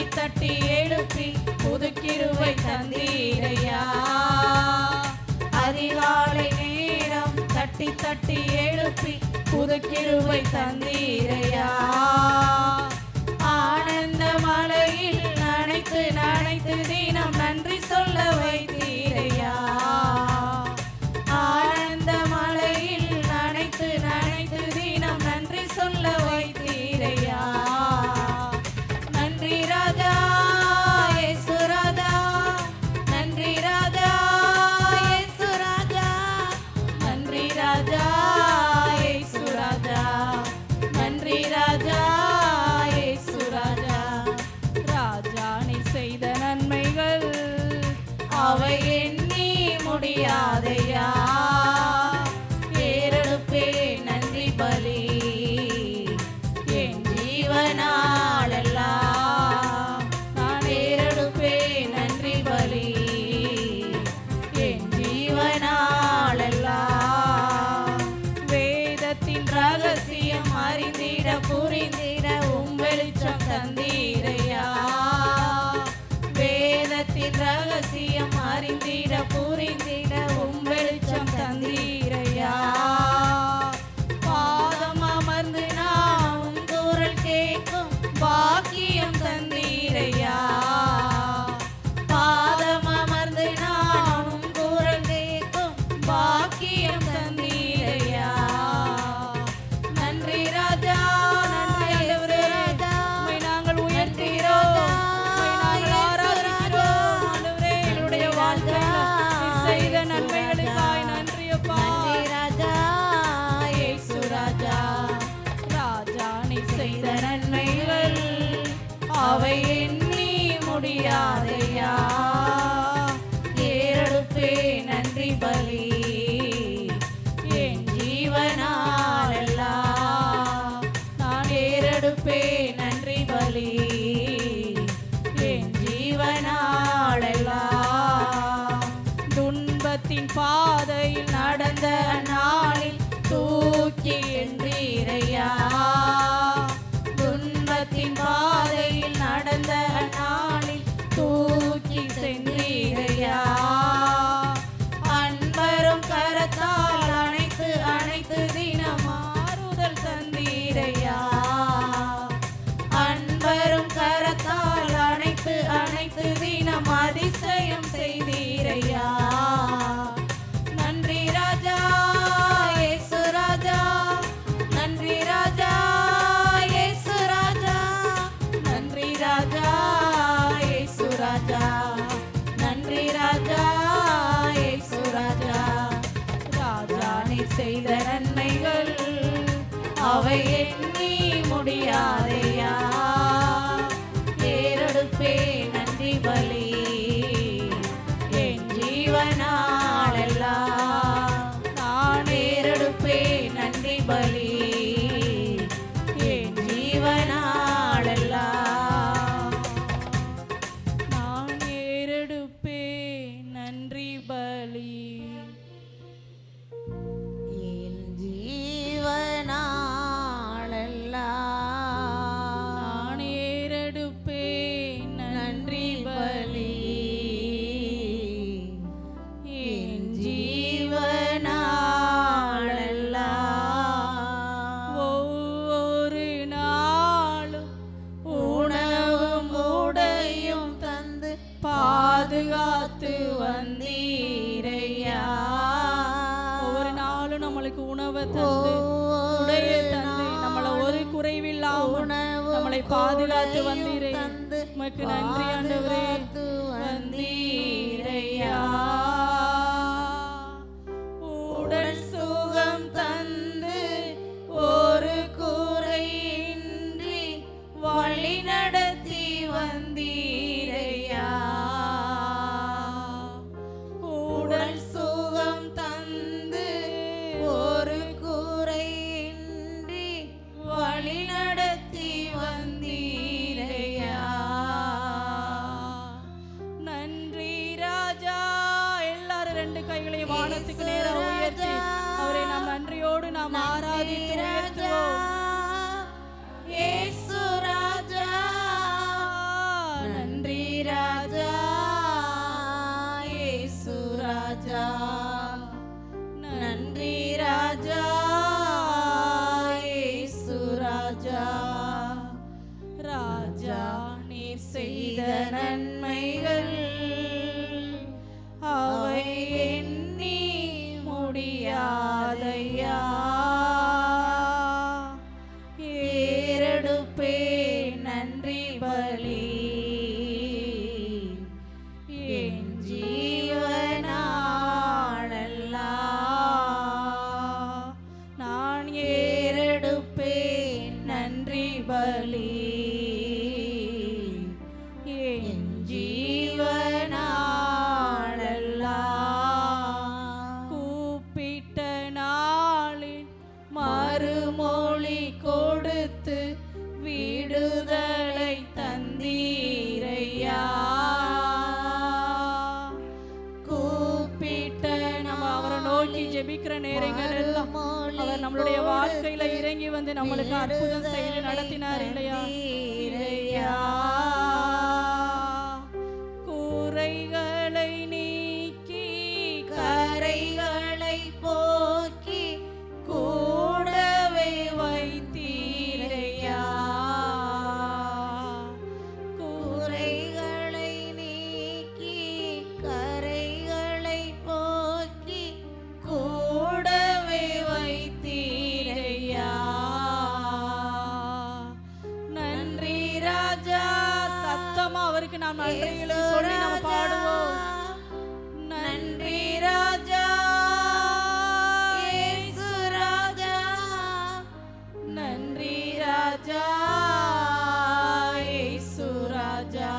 தட்டி தட்டி எழுப்பி புதுக்கிருவை தந்தீரையா. அதிகாலை நேரம் தட்டி தட்டி எழுப்பி புதுக்கிருவை தந்தீரையா. ஆனந்த மலையில் நனைத்து நனைத்து தினம் நன்றி சொல்ல வைத்தீரையா. ஆனந்த மலையில் நனைத்து நனைத்து தினம் நன்றி சொல்ல வைத்தீரையா. நன்றி ராஜா இயேசு ராஜா, நன்றி ராஜா இயேசு ராஜா, நன்றி ராஜா இயேசு ராஜா, நன்றி ராஜா இயேசு ராஜா. ராஜா நீ செய்த நன்மைகள் அவை எண்ணி முடியாதையா. ஏறெடுப்பே நன்றி பலி என் ஜீவனாலெல்லாம். நான் ஏறெடுப்பே நன்றி பலி என் ஜீவனாலெல்லாம். வேதத்தின் ரகசியம் அறிந்திட புரிந்திட வெளிச்சம் தந்தீரையா. வேதத்தின் ரகசியம் அறிந்திட புரிந்திட வெளிச்சம் தந்தீரையா. பாதம் அமர்ந்து நான் உன் குரல் கேட்கும் பாக்கியம் தந்தீரையா. பாதம் அமர்ந்து நான் உன் குரல் கேட்கும் பாக்கியம் தந்தீரையா. நன்றி ராஜா, நன்றி ஆண்டவரே. உம்மை நாங்கள் உயர்த்துகிறோம், உம்மை நாங்கள் ஆராதிக்கிறோம் ஆண்டவரே. எங்களுடைய வாழ்க்கையில் நீர் செய்த நன்மைகளுக்காய் நன்றி அப்பா. நன்றி ராஜா இயேசு ராஜா. ராஜா நீ செய்த நன்மைகள் அவை எண்ணி முடியாதையா. ஏறெடுப்பே நன்றி பலி என் ஜீவனாலெல்லாம். நான் ஏறெடுப்பே நன்றி பலி என் ஜீவனாலெல்லாம். துன்பத்தின் பாதையில் நடந்த நாளில் தூக்கி என்றீரையா. துன்பத்தின் பாதையில் நடந்த நாளில் தூக்கி சென்றீரையா. அன்பரும் கரத்தால் அணைத்து அணைத்து தினம் ஆறுதல் தந்தீரையா. அன்பரும் கரத்தால் அணைத்து அணைத்து தினம் அதிசயம் செய்தீரையா. நன்றி ராஜா இயேசு ராஜா, நன்றி ராஜா இயேசு ராஜா, நன்றி ராஜா இயேசு ராஜா, நன்றி ராஜா இயேசு ராஜா. ராஜா நீ செய்த நன்மைகள் அவை எண்ணி முடியாதையா. ஏறெடுப்பே நன்றி பலி என் ஜீவனாலெல்லாம். நான் ஏறெடுப்பே நன்றி பலி என் ஜீவனாலெல்லாம். நான் ஏறெடுப்பே நன்றி பலி என் ஜீவனாலெல்லாம். நான் ஏறெடுப்பே நன்றி பலி என் ஜீவனாலெல்லாம். ஒவ்வொரு நாளும் உணவும் உடையும் தந்து பாதுகாத்து வந்தீரையா. ஒவ்வொரு நாளும் நம்மளுக்கு உணவை தந்து உடைய தந்து நம்மளை ஒரு குறைவில்லாமல் நம்மளை பாதுகாத்து வந்தீரே. உமக்கு நன்றி ஆண்டவரே. வந்தீரையா. உடல் சுகம் தந்து ஒரு குறையின்றி வழி நடத்தி வந்தீரையா. உடல் சுகம் தந்து ஒரு குறையின்றி வழி நடத்தி வந்தீரையா. நன்றி ராஜா. எல்லாரும் ரெண்டு கைகளை வானத்துக்கு நேரா உயர்த்தி அவரை நாம் நன்றியோடு நாம் ஆராதித்து உயர்த்துவோம். இயேசு ராஜா முடியாதையா. ஏறெடுப்பே நன்றி பலி என் ஜீவனாளெல்லாம். நான் ஏறெடுப்பேன் நன்றி பலி என் ஜீவனாளெல்லாம். கூப்பிட்ட நாளில் மறுமொழி கொடுத்து விடுதலை தந்தீரையா. கூப்பிட்ட நம்ம அவரை நோக்கி ஜெபிக்கிற நேரங்கள் எல்லாம் அவர் நம்மளுடைய வாழ்க்கையில இறங்கி வந்து நம்மளுக்கு அற்புதம் செய்து நடத்தினார் இல்லையா. குறைகளை நீக்கி கரைகளை போக்கி கூடவே வைத்தீரையா. குறைகளை நீக்கி கரைகளை போக்கி கூடவே வைத்தீரையா. நன்றி ராஜா. சத்தமா அவருக்கு நாம் நன்றிகளை சொல்லி நம்ம பாடுவோம். நன்றி ராஜா இயேசு ராஜா. நன்றி ராஜா இயேசு ராஜா.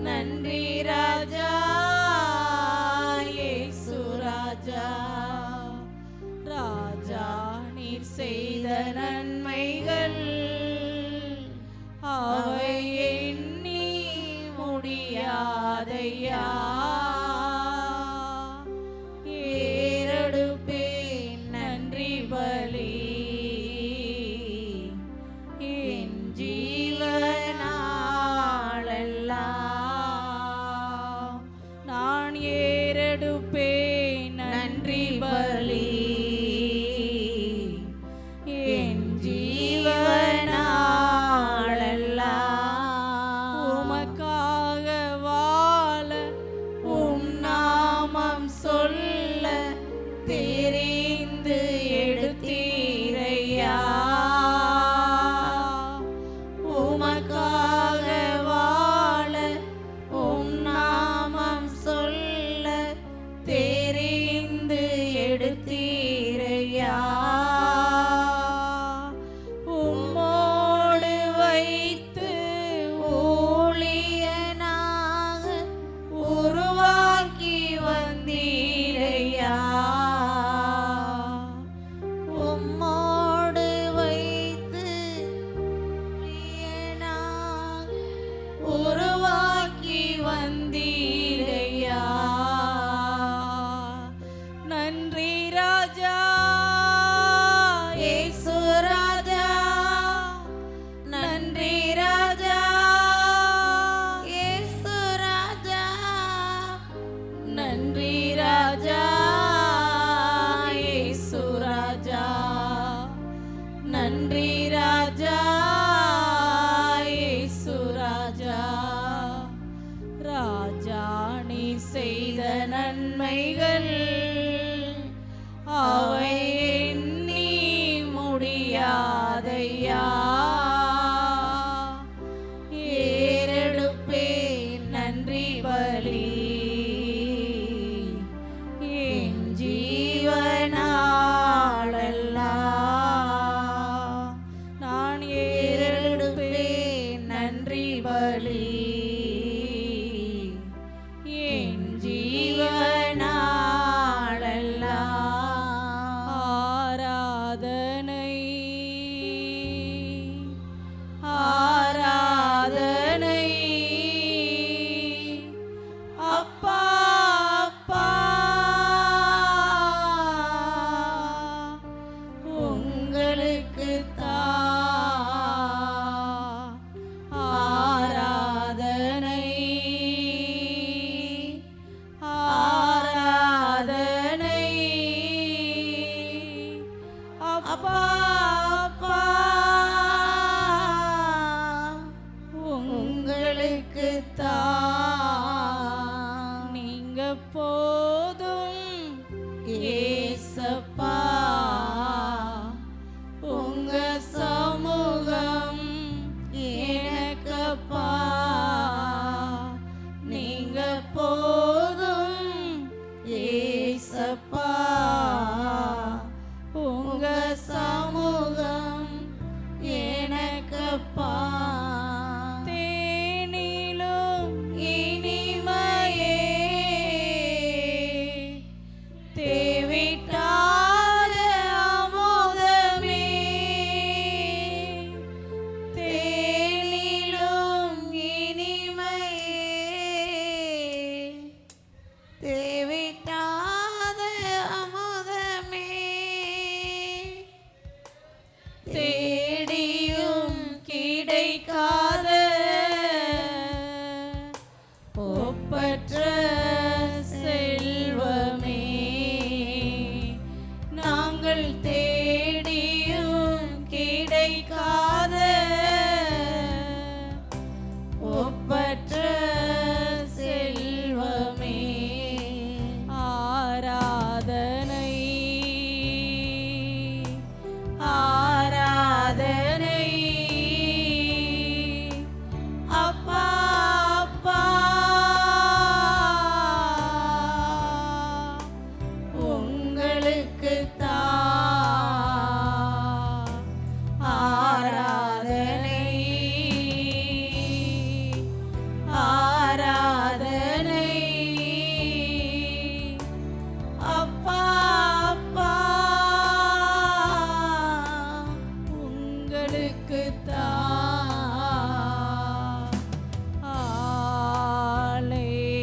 நன்றி ராஜா இயேசு ராஜா. ராஜா நீர் செய்த நன்மைகள் அவை எண்ணி முடியாதையா. ஏறெடுப்பேன் நன்றி பலி என் ஜீவனாளெல்லாம். நான் ஏறெடுப்பேன் நன்றி பலி என் ஜீவனாளெல்லாம். உமக்காக வாழ உம் நாமம் சொல்ல தெரிந்து எடுத்தீரையா. உமக்காக வாழ உம் நாமம் சொல்ல தெரிந்து எடுத்தீரையா. உம்மோடு வைத்து ஊழியனாக உருவாக்கி வந்தீரையா. உம்மோடு வைத்து ஊழியனாக உருவாக்கி வந்தீரையா. நன்றி ராஜா இயேசு ராஜா. நன்றி ராஜா இயேசு ராஜா. நன்றி ராஜா இயேசு ராஜா. நன்றி ராஜா இயேசு ராஜா. ராஜா நீ செய்த நன்மைகள் ஏசப்பா உங்க சமூகம் எனக்கப்பா நீங்க போதும் ஏசப்பா உங்க சமூகம் எனக்கப்பா தேனிலும் இனிமையே தேவிட்டாத அமுதமே தேனிலும் இனிமையே தேவிட்டாத அமுதமே தேடியும் கிடைக்காத ஒப்பற்ற செல்வமே நாங்கள் தேடியும் கிடைக்காத ஒப்பற்ற செல்வமே ஆராதனை ஆராதனை அப்பா அப்பா உங்களுக்கு ஆராதனை ஆராதனை அப்பா அப்பா உங்களுக்கு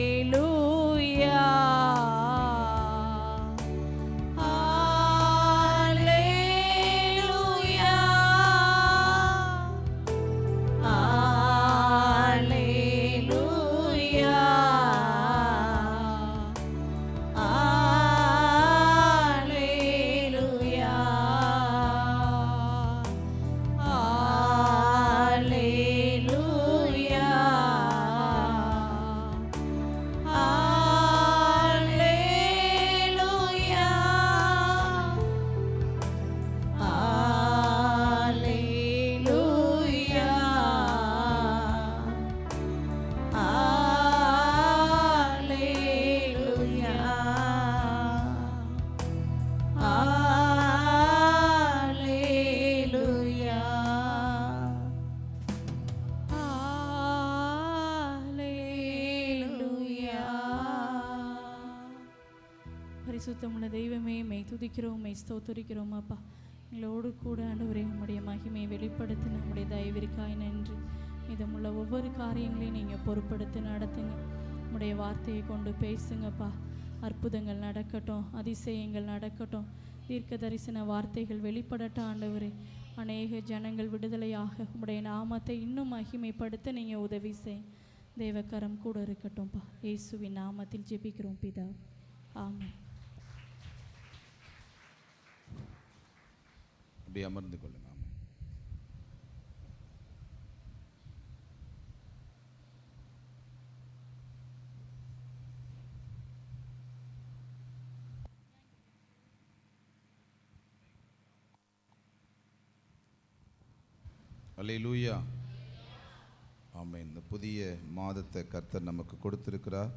அல்லேலூயா அல்லேலூயா அல்லேலூயா அல்லேலூயா அல்லேலூயா அல்லேலூயா அல்லேலூயா அல்லேலூயா அல்லேலூயா அல்லேலூயா. பரிசுத்தமுள்ள தெய்வமே மெய் துதிக்கிறோம் மெய் ஸ்தோத்தரிக்கிறோம் அப்பா. எங்களோடு கூட ஆண்டவரே உம்முடைய மகிமையை வெளிப்படுத்தின நம்முடைய தயவிற்காய் நன்றி. இதமுள்ள ஒவ்வொரு காரியங்களையும் நீங்கள் பொறுப்படுத்தி நடத்துங்க. உம்முடைய வார்த்தையை கொண்டு பேசுங்கப்பா. அற்புதங்கள் நடக்கட்டும், அதிசயங்கள் நடக்கட்டும், தீர்க்க தரிசன வார்த்தைகள் வெளிப்படட்டும் ஆண்டவரே. அநேக ஜனங்கள் விடுதலையாக உம்முடைய நாமத்தை இன்னும் மகிமைப்படுத்த நீங்கள் உதவி செய். தேவக்கரம் கூட இருக்கட்டும்ப்பா. இயேசுவின் நாமத்தில் ஜெபிக்கிறோம் பிதா, ஆமென். அப்படி அமர்ந்து கொள்ளுங்க. அல்லேலூயா. ஆமென். இந்த புதிய மாதத்தை கர்த்தர் நமக்கு கொடுத்திருக்கிறார்.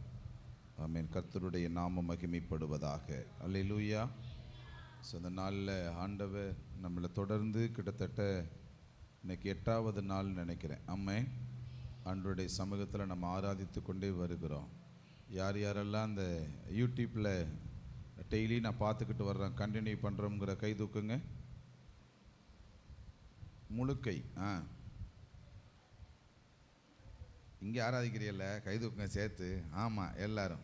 ஆமென். கர்த்தருடைய நாமம் மகிமைப்படுவதாக. அல்லேலூயா. ஸோ அந்த நாளில் ஆண்டவர் நம்மளை தொடர்ந்து கிட்டத்தட்ட இன்னைக்கு 8வது நாள் நினைக்கிறேன். ஆமென். ஆண்டவருடைய சமூகத்தில் நம்ம ஆராதித்து கொண்டே வருகிறோம். யார் யாரெல்லாம் அந்த யூடியூப்பில் டெய்லி நான் பார்த்துக்கிட்டு வர்றேன், கண்டினியூ பண்ணுறோங்கிற கை தூக்குங்க. முழுக்கை. இங்கே ஆராதிக்கிறீல்ல, கை தூக்குங்க சேர்த்து. ஆமாம், எல்லாரும்.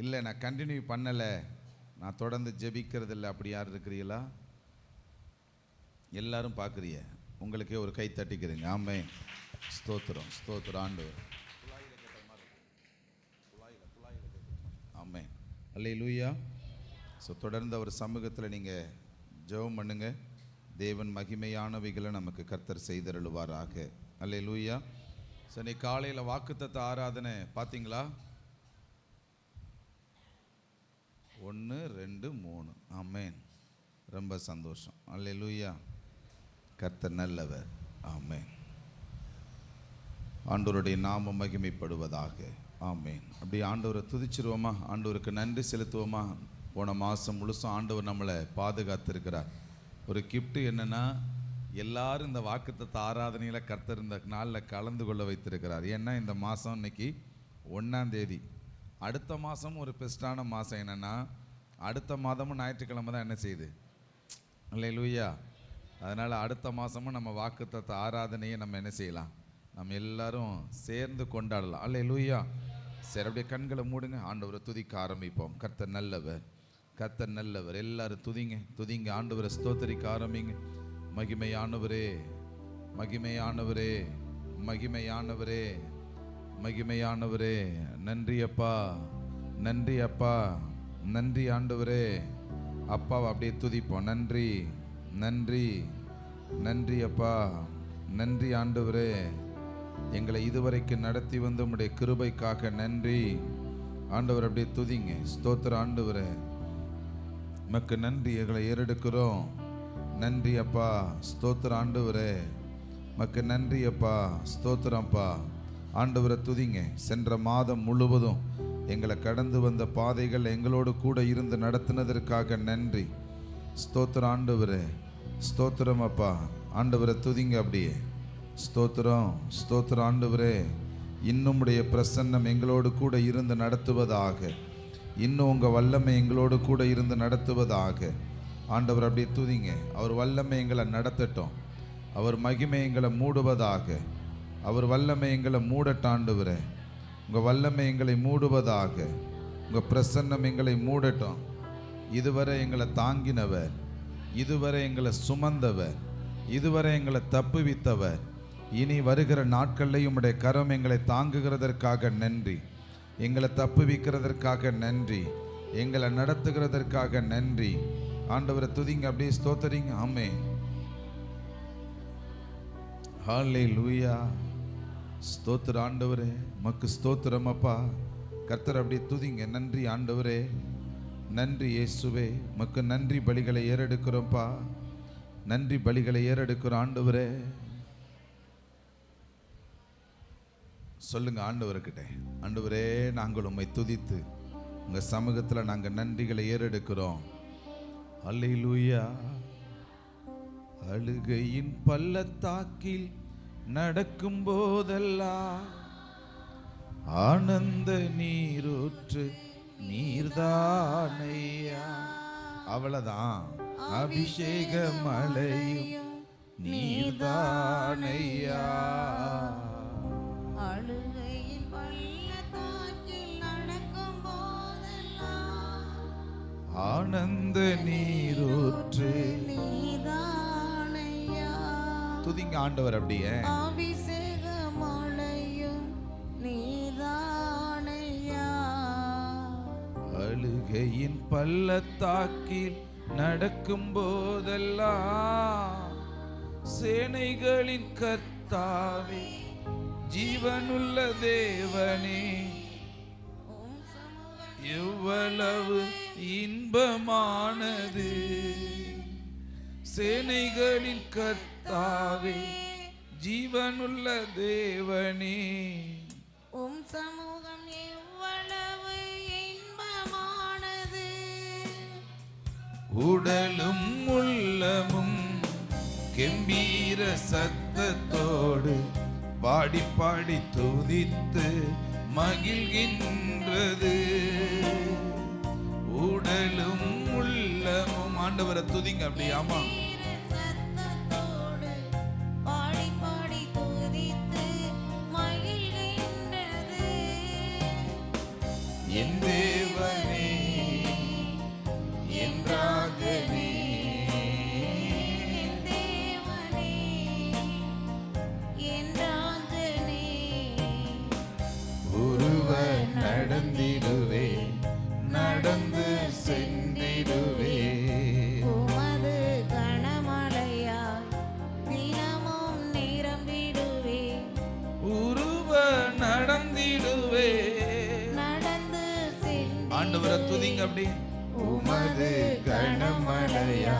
இல்லை நான் கண்டினியூ பண்ணலை, நான் தொடர்ந்து ஜெபிக்கிறதில்ல, அப்படி யார் இருக்கிறீங்களா? எல்லாரும் பார்க்குறீங்க, உங்களுக்கே ஒரு கை தட்டிக்கிறீங்க. ஆமென். ஸ்தோத்திரம் ஸ்தோத்திரம் ஆண்டவர். ஆமென். அல்லேலூயா. ஸோ தொடர்ந்து அவர் சமூகத்தில் நீங்கள் ஜெபம் பண்ணுங்க. தேவன் மகிமையானவைகளை நமக்கு கர்த்தர் செய்தருளுவாராக. அல்லேலூயா. ஸோ இன்னைக்கு காலையில் வாக்குத்தத்த ஆராதனை பார்த்தீங்களா? 1 2 3. ஆமென். ரொம்ப சந்தோஷம். அல்லேலூயா. கர்த்தர் நல்லவர். ஆமென். ஆண்டவருடைய நாமம் மகிமைப்படுவதாக. ஆமென். அப்படி ஆண்டவரை துதிச்சிருவோமா? ஆண்டவருக்கு நன்றி செலுத்துவோமா? போன மாதம் முழுசும் ஆண்டவர் நம்மளை பாதுகாத்திருக்கிறார். ஒரு கிஃப்ட் என்னென்னா, எல்லாரும் இந்த வாக்குத்தத்த ஆராதனையில் கர்த்தர் இந்த நாளில் கலந்து கொள்ள வைத்திருக்கிறார். ஏன்னா இந்த மாதம் இன்னைக்கு 1ஆம் தேதி. அடுத்த மாதமும் ஒரு பெஸ்ட்டான மாதம். என்னென்னா, அடுத்த மாதமும் ஞாயிற்றுக்கிழமை தான் என்ன செய்யுது? அல்லேலூயா. அதனால் அடுத்த மாதமும் நம்ம வாக்குத்தத்த ஆராதனையை நம்ம என்ன செய்யலாம்? நம்ம எல்லாரும் சேர்ந்து கொண்டாடலாம். அல்லேலூயா. சரி, அப்படியே கண்களை மூடுங்க. ஆண்டவரை துதிக்க ஆரம்பிப்போம். கர்த்தர் நல்லவர், கர்த்தர் நல்லவர். எல்லாரும் துதிங்க. ஆண்டவரை ஸ்தோத்தரிக்க ஆரம்பிங்க. மகிமையானவரே, மகிமையானவரே, மகிமையானவரே, மகிமையானவரே. நன்றி அப்பா, நன்றி அப்பா, நன்றி ஆண்டவரே. அப்பாவை அப்படியே துதிப்போம். நன்றி, நன்றி, நன்றி அப்பா, நன்றி ஆண்டவரே. எங்களை இதுவரைக்கும் நடத்தி வந்து உம்முடைய கிருபைக்காக நன்றி ஆண்டவர். அப்படியே துதிங்க. ஸ்தோத்திர ஆண்டவரே, உமக்கு நன்றி. எங்களை ஏறெடுக்கிறோம். நன்றி அப்பா, ஸ்தோத்திர ஆண்டவரே. உமக்கு நன்றி அப்பா, ஸ்தோத்திரம்ப்பா. ஆண்டவரை துதிங்க. சென்ற மாதம் முழுவதும் எங்களை கடந்து வந்த பாதைகள் எங்களோடு கூட இருந்து நடத்தினதற்காக நன்றி. ஸ்தோத்திர ஆண்டவரே, ஸ்தோத்திரம் அப்பா. ஆண்டவரை துதிங்க. அப்படியே ஸ்தோத்திரம், ஸ்தோத்திர ஆண்டவரே. இன்னும் உடைய பிரசன்னம் எங்களோடு கூட இருந்து நடத்துவதாக. இன்னும் உங்கள் வல்லமை எங்களோடு கூட இருந்து நடத்துவதாக. ஆண்டவர் அப்படியே துதிங்க. அவர் வல்லமை எங்களை நடத்தட்டும். அவர் மகிமை எங்களை மூடுவதாக. அவர் வல்லமை எங்களை மூடட்டாண்டவரே. உங்கள் வல்லமை எங்களை மூடுவதாக. உங்கள் பிரசன்னம் எங்களை மூடட்டும். இதுவரை எங்களை தாங்கினவர், இதுவரை எங்களை சுமந்தவர், இதுவரை எங்களை தப்புவித்தவர், இனி வருகிற நாட்கள்லையும் உம்முடைய கரம் எங்களை தாங்குகிறதற்காக நன்றி. எங்களை தப்புவிக்கிறதற்காக நன்றி. எங்களை நடத்துகிறதற்காக நன்றி. ஆண்டவரை துதிங்க. அப்படியே ஸ்தோத்தரிங்க. ஆமென். ஹல்லேலூயா. ஸ்தோத்திர ஆண்டவரே, மக்கு ஸ்தோத்திரம் அப்பா. கர்த்தர் அப்படியே துதிங்க. நன்றி ஆண்டவரே, நன்றி இயேசுவே. மக்கு நன்றி பலிகளை ஏறெடுக்கிறோம்ப்பா. நன்றி பலிகளை ஏறெடுக்கிறோம் ஆண்டவரே. சொல்லுங்க ஆண்டவர்கிட்ட, ஆண்டவரே, நாங்கள் உம்மை துதித்து உங்க சமூகத்தில் நாங்கள் நன்றிகளை ஏறெடுக்கிறோம். அல்லேலூயா. அழுகையின் பள்ளத்தாக்கில் நடக்கும் போதெல்லாம் ஆனந்த நீரூற்று நீர்தானையா. அவ்வளவுதான். அபிஷேக மழையும் நீர்தானையா. அழுகையின் பள்ளத்தாக்கில் நடக்கும் போதெல்லாம் ஆனந்த நீரூற்று நீதானையா. துதிங்க ஆண்டவர். அப்படியே அபிஷேக மழையும் நீதானையா. அழுகையின் பள்ளத்தாக்கில் நடக்கும் போதெல்லாம் சேனைகளின் கர்த்தாவே, ஜீவனுள்ள தேவனே, எவ்வளவு இன்பமானது. சேனைகளின் கர்த்தாவே, ஜீவனுள்ள தேவனே, உம் சமூகம் எவ்வளவு இன்பமானது. உடலும் உள்ளமும் கெம்பீர சத்தத்தோடு பாடி பாடி துதித்து மகிழ்கின்றது. உடலும் உள்ளமும். ஆண்டவரை துதிங்க. அப்படி. ஆமா. சத்தத்தோடு பாடி பாடி துதித்து மகிழ்கின்றது. என் தேவனே, என் ராஜனே, என் தேவனே, என் ராஜனே. ஒருவர் நடந்திடுவே, நடந்து சென்றிடுவே. உமது கண அது கனமழையா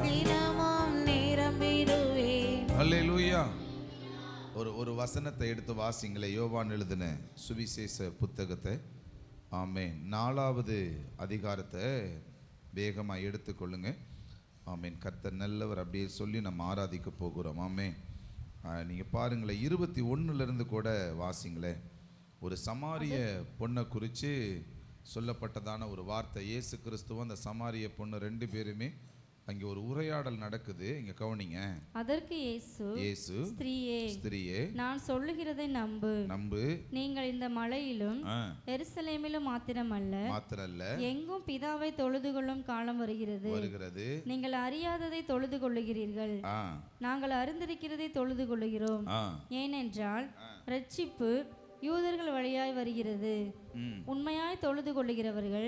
தினமும் நிரம்பிடுவேன். அல்லேலூயா. ஒரு வசனத்தை எடுத்து வாசிங்களே. யோவான் எழுதின சுவிசேஷ புத்தகத்தை, ஆமென், 4வது அதிகாரத்தை வேகமாக எடுத்துக்கொள்ளுங்க. ஆமென். கர்த்தர் நல்லவர் அப்படியே சொல்லி நம்ம ஆராதிக்க போகிறோம். ஆமென். நீங்கள் பாருங்களேன், 21 கூட வாசிங்களேன். ஒரு சமாரிய பொண்ணை குறித்து சொல்லப்பட்டதான ஒரு வார்த்தை. இயேசு கிறிஸ்துவும் அந்த சமாரிய பொண்ணு 2 பேருமே அங்கே ஒரு உரையாடல் நடக்குது. இங்க கவனிங்க. அதற்கு இயேசு ஸ்திரீயே நான் சொல்லுகிறதை நம்பு. நீங்கள் இந்த மலையிலும் எருசலேமிலும் மாத்திரமல்ல எங்கும் பிதாவை தொழுது கொள்ளும் காலம் வருகிறது. நீங்கள் அறியாததை தொழுது கொள்ளுகிறீர்கள், நாங்கள் அறிந்திருக்கிறதை தொழுது கொள்ளுகிறோம். ஏனென்றால் ரட்சிப்பு யூதர்கள் வழியாய் வருகிறது. உண்மையாய் தொழுது கொள்ளுகிறவர்கள்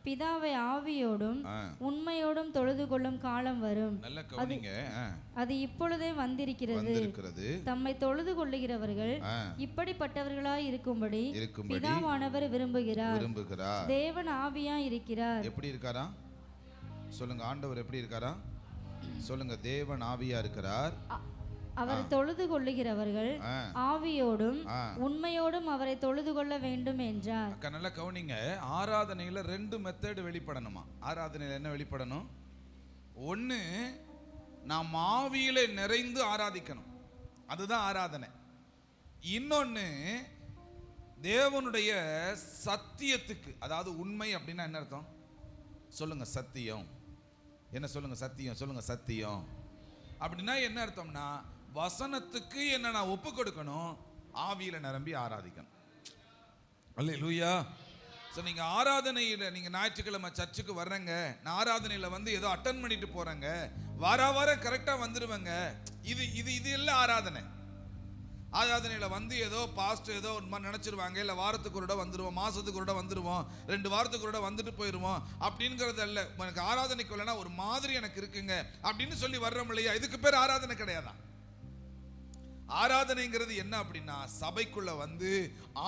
பிதாவை ஆவியோடும் உண்மையோடும் தொழுது கொள்ளும் காலம் வரும், அது இப்பொழுதே வந்திருக்கிறது. தம்மை தொழுது கொள்ளுகிறவர்கள் இப்படிப்பட்டவர்களாய் இருக்கும்படி பிதாவானவர் விரும்புகிறார். தேவன் ஆவியாய் இருக்கிறார். எப்படி இருக்காரா சொல்லுங்க. ஆண்டவர் எப்படி இருக்காரா சொல்லுங்க. தேவன் ஆவியா இருக்கிறார். அவரை தொழுது கொள்ளுகிறவர்கள் ஆவியோடும் உண்மையோடும் அவரை தொழுது கொள்ள வேண்டும் என்றார். நல்லா கவனிங்க. ஆராதனையில 2 மெத்தட் வெளிப்படணுமா? ஆராதனையில என்ன வெளிப்படணும்? ஒன்று, நாம் ஆவியில நிறைந்து ஆராதிக்கணும், அதுதான் ஆராதனை. இன்னொன்று, தேவனுடைய சத்தியத்துக்கு, அதாவது உண்மை அப்படின்னா என்ன அர்த்தம் சொல்லுங்க? சத்தியம். என்ன சொல்லுங்க? சத்தியம். சொல்லுங்க சத்தியம் அப்படின்னா என்ன அர்த்தம்னா, வசனத்துக்கு என்ன நான் ஒப்பு கொடுக்கணும், ஆவியில நிரம்பி ஆராதிக்கணும். அல்லேலூயா. ஸோ நீங்கள் ஆராதனையில், நீங்கள் ஞாயிற்றுக்கிழமை சர்ச்சுக்கு வர்றேங்க, நான் ஆராதனையில் வந்து ஏதோ அட்டன் பண்ணிட்டு போகிறேங்க, வார கரெக்டாக வந்துடுவேங்க, இது இது இது எல்லாம் ஆராதனை. ஆராதனையில் வந்து ஏதோ பாஸ்ட் ஏதோ ஒரு மாதிரி நினச்சிருவாங்க, இல்லை வாரத்துக்கு ஒரு வந்துடுவோம், மாதத்துக்கு ஒரு வந்துடுவோம், 2 வாரத்துக்கு ஒரு வந்துட்டு போயிடுவோம் அப்படிங்கிறது அல்ல. எனக்கு ஆராதனைக்கு இல்லைன்னா ஒரு மாதிரி எனக்கு இருக்குங்க அப்படின்னு சொல்லி வர்றோம் இல்லையா, இதுக்கு பேர் ஆராதனை கிடையாதான். ஆராதனைங்கிறது என்ன அப்படின்னா, சபைக்குள்ள வந்து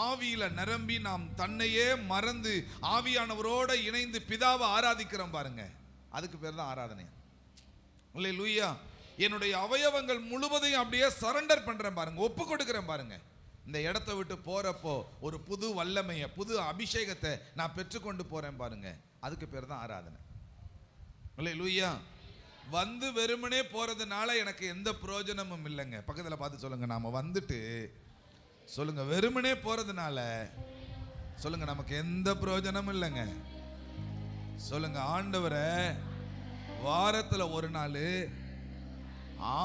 ஆவியில நிரம்பி நாம் தன்னையே மறந்து ஆவியானவரோட இணைந்து பிதாவை ஆராதிக்கிறோம் பாருங்க, அதுக்கு பேர் தான் ஆராதனை. அல்லேலூயா. என்னுடைய அவயவங்கள் முழுவதையும் அப்படியே சரண்டர் பண்றேன் பாருங்க, ஒப்பு கொடுக்கிறேன் பாருங்க. இந்த இடத்தை விட்டு போறப்போ ஒரு புது வல்லமையை, புது அபிஷேகத்தை நான் பெற்றுக்கொண்டு போறேன் பாருங்க, அதுக்கு பேர் தான் ஆராதனை. அல்லேலூயா. வந்து வெறுமனே போறதுனால எனக்கு எந்த பிரயோஜனமும் இல்லைங்க. பக்கத்துல பார்த்து சொல்லுங்க, நாம வந்துட்டு சொல்லுங்க, வெறுமனே போறதுனால சொல்லுங்க நமக்கு எந்த பிரயோஜனமும் இல்லைங்க. சொல்லுங்க, ஆண்டவரை வாரத்துல ஒரு நாள்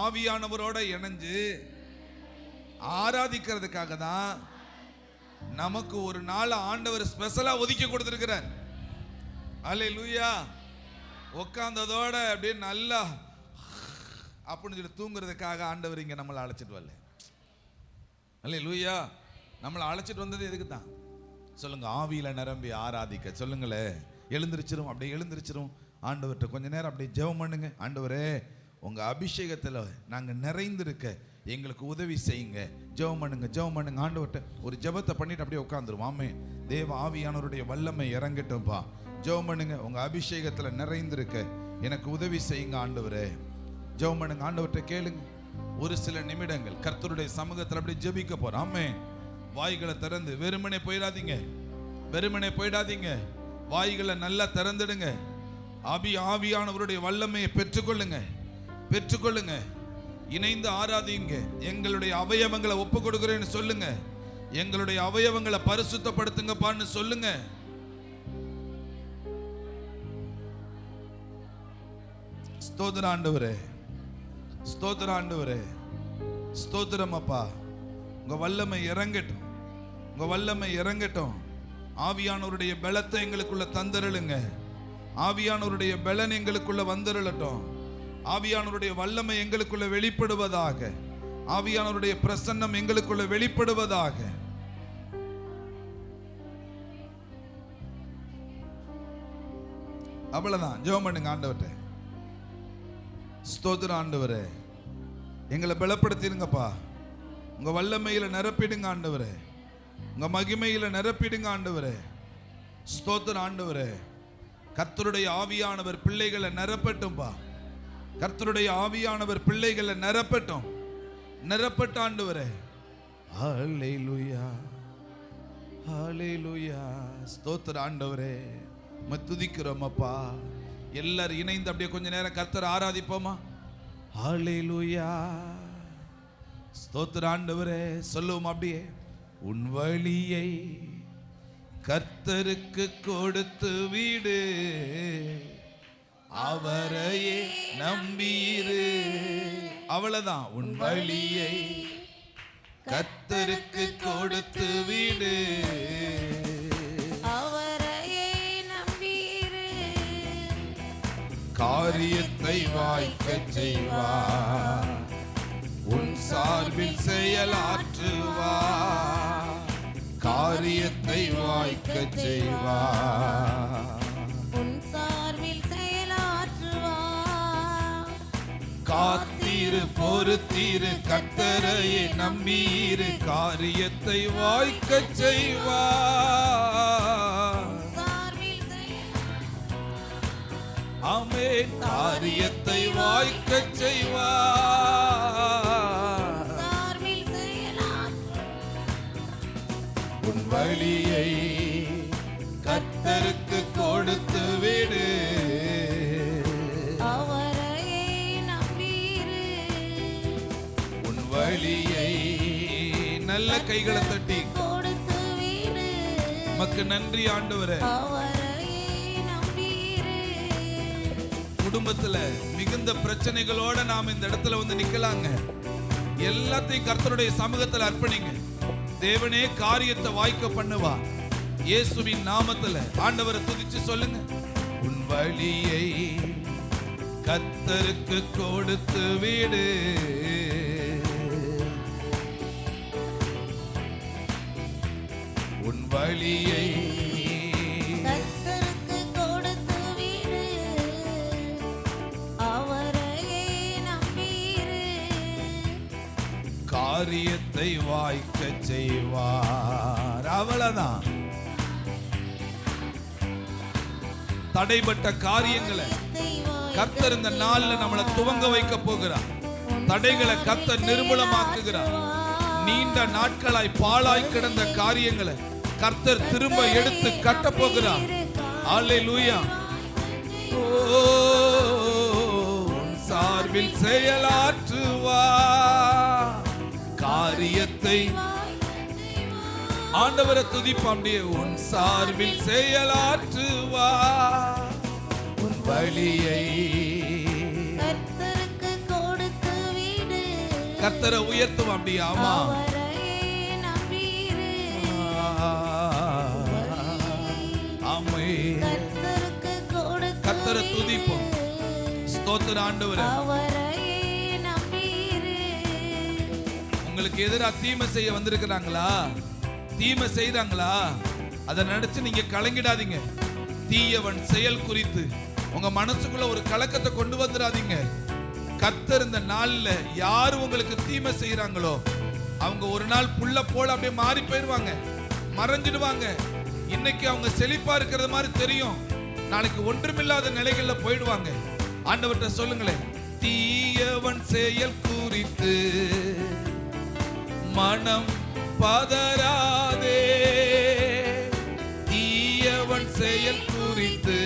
ஆவியானவரோட இணைஞ்சு ஆராதிக்கிறதுக்காக தான் நமக்கு ஒரு நாள் ஆண்டவர் ஸ்பெஷலா ஒதுக்கி கொடுத்திருக்கிறார். அல்லேலூயா. உட்கார்ந்ததோட அப்படியே நல்லா அப்படின்னு சொல்லி தூங்குறதுக்காக ஆண்டவர் இங்க நம்மளை அழைச்சிட்டு வரல. அல்லேலூயா. நம்மளை அழைச்சிட்டு வந்தது எதுக்கு தான் சொல்லுங்க? ஆவியில நிரம்பி ஆராதிக்க. சொல்லுங்களே, எழுந்திருச்சிரும், அப்படியே எழுந்திருச்சிரும். ஆண்டவர்கிட்ட கொஞ்ச நேரம் அப்படியே ஜெபம் பண்ணுங்க. ஆண்டவரே, உங்க அபிஷேகத்துல நாங்க நிறைந்திருக்க எங்களுக்கு உதவி செய்யுங்க. ஜெபம் பண்ணுங்க, ஜெபம் பண்ணுங்க. ஆண்டவர்கிட்ட ஒரு ஜெபத்தை பண்ணிட்டு அப்படியே உட்கார்ந்துருவோம். ஆமே, தேவ ஆவியானவருடைய வல்லமை இறங்கட்டும்பா. ஜெபம் பண்ணுங்க. உங்க அபிஷேகத்துல நிறைந்திருக்க எனக்கு உதவி செய்யுங்க ஆண்டவரே. ஜெபம் பண்ணுங்க, ஆண்டவர்கிட்ட கேளுங்க. ஒரு சில நிமிடங்கள் கர்த்தருடைய சமூகத்தில் அப்படியே ஜெபிக்க போறோம். ஆமே, வாய்களை திறந்து வெறுமனே போயிடாதீங்க, வெறுமனே போயிடாதீங்க. வாய்களை நல்லா திறந்துடுங்க. ஆவியானவருடைய வல்லமையை பெற்றுக்கொள்ளுங்க, பெற்றுக்கொள்ளுங்க. இணைந்து ஆராதிங்க. எங்களுடைய அவயவங்களை ஒப்பு கொடுக்கிறேன்னு சொல்லுங்க. எங்களுடைய அவயவங்களை பரிசுத்தப்படுத்துங்கப்பான்னு சொல்லுங்க. ஸ்தோத்திர ஆண்டவரே, ஸ்தோத்திர ஆண்டவரே, ஸ்தோத்திரம் அப்பா. உங்க வல்லமை இறங்கட்டும், உங்க வல்லமை இறங்கட்டும். ஆவியானவருடைய பலத்தை எங்களுக்குள்ள தந்தருளுங்க. ஆவியானவருடைய பலன் எங்களுக்குள்ள வந்தருளட்டும். ஆவியானவருடைய வல்லமை எங்களுக்குள்ள வெளிப்படுவதாக. ஆவியானவருடைய பிரசன்னம் எங்களுக்குள்ள வெளிப்படுவதாக. அவ்வளவுதான். ஜெபம் பண்ணுங்க ஆண்டவரே. ஸ்தோத்திர ஆண்டவரே, எங்களை பலப்படுத்திடுங்கப்பா. உங்க வல்லமையில நிரப்பிடுங்க ஆண்டவரே. உங்க மகிமையில நிரப்பிடுங்க ஆண்டவரே. ஸ்தோத்திர ஆண்டவரே. கர்த்தருடைய ஆவியானவர் பிள்ளைகளை நிரப்பட்டும்பா. கர்த்தருடைய ஆவியானவர் பிள்ளைகளை நிரப்பட்டும். நிரப்பட்ட ஆண்டவரே. ஹல்லேலூயா, ஹல்லேலூயா. ஸ்தோத்திர ஆண்டவரே, உம்மை துதிக்கிறோம் அப்பா. எல்லாரும் இணைந்து அப்படியே கொஞ்ச நேரம் கர்த்தரை ஆராதிப்போமா? ஹல்லேலூயா. ஸ்தோத்திர ஆண்டவரே. சொல்லுவோம் அப்படியே. உன் வழியை கர்த்தருக்கு கொடுத்து விடு, அவரையே நம்பியிரு. அவ்வளவுதான். உன் வழியை கர்த்தருக்கு கொடுத்து விடு, அவரையே நம்பியிரு. காரியத்தை வாய்க்கச் செய்வார், உன் சார்பில் செயலாற்றுவார். காரியத்தை வாய்க்கச் செய்வார், உன் சார்பில் செயலாற்றுவார். காத்தீரு பொறுத்தீரு, கர்த்தரையே நம்பீரு. காரியத்தை வாய்க்கச் செய்வார். ஆமென். காரியத்தை வாய்க்கச் செய்வார். உன் வழியை கர்த்தருக்கு கொடுத்து விடு, அவரையே நம்பியிரு. உன் வழியை. நல்ல கைகளை தட்டி கொடுத்து விடு, உமக்கு நன்றி ஆண்டவரே. அவரையே நம்பியிரு. குடும்பத்துல மிகுந்த பிரச்சனைகளோட நாம் இந்த இடத்துல வந்து நிக்கலாங்க. எல்லாத்தையும் கர்த்தருடைய சமூகத்துல அர்ப்பணிங்க. தேவனே காரியத்தை வாய்க்க பண்ணுவா. இயேசுவின் நாமத்துல ஆண்டவரை துதிச்சு சொல்லுங்க. உன் வழியை கர்த்தருக்கு கொடுத்து விடு, உன் வழியை கர்த்தருக்கு கொடுத்து விடு, அவரையே நம்பியிரு. காரியத்தை வாய்க்கச் செய்வார். அவ்வளவுதான். தடைப்பட்ட காரியங்களை கர்த்தர் இந்த நாள்ல நம்மளை துவங்க வைக்க போகிறார். தடைகளை கர்த்தர் நிர்மூலமாக்குகிறார். நீண்ட நாட்களாய் பாழாய் கிடந்த காரியங்களை கர்த்தர் திரும்ப எடுத்து கட்ட போகிறார். அல்லேலூயா. உன் சார்பில் செயலாற்றுவார். காரியத்தை ஆண்டவரை துதிப்பாம். உன் சார்பில் செயலாற்றுவார். உன் வழியை கர்த்தருக்கு கொடுத்து விடு, கர்த்தரை உயர்த்துவாம். அப்படியே ஆமா. அவரையே நம்பியிரு. ஆமென். கர்த்தருக்கு கொடுத்து கர்த்தரை விடு, துதிப்போம். ஸ்தோத்திர ஆண்டவரே. அவரையே நம்பியிரு. உங்களுக்கு எதிராக தீமை செய்ய வந்திருக்கிறாங்களா? தீமை செய்றாங்களா? அதை நினைச்சு நீங்க கலங்கிடாதீங்க. தீயவன் செயல் குறித்து உங்க மனசுக்குள்ள ஒரு கலக்கத்தை கொண்டு வந்துடாதீங்க. கர்த்தர் இந்த நாள்ல யாரு உங்களுக்கு தீமை செய்யறாங்களோ அவங்க ஒரு நாள் புல்ல போல அப்படியே மாறி போயிடுவாங்க, மறைஞ்சிடுவாங்க. இன்னைக்கு அவங்க செழிப்பா இருக்கிறது மாதிரி தெரியும், நாளைக்கு ஒன்றுமில்லாத நிலைகள்ல போயிடுவாங்க. ஆண்டவர்கிட்ட சொல்லுங்களேன். தீயவன் செயல் குறித்து மனம் பதறாதே, தீயவன் செயல் குறித்து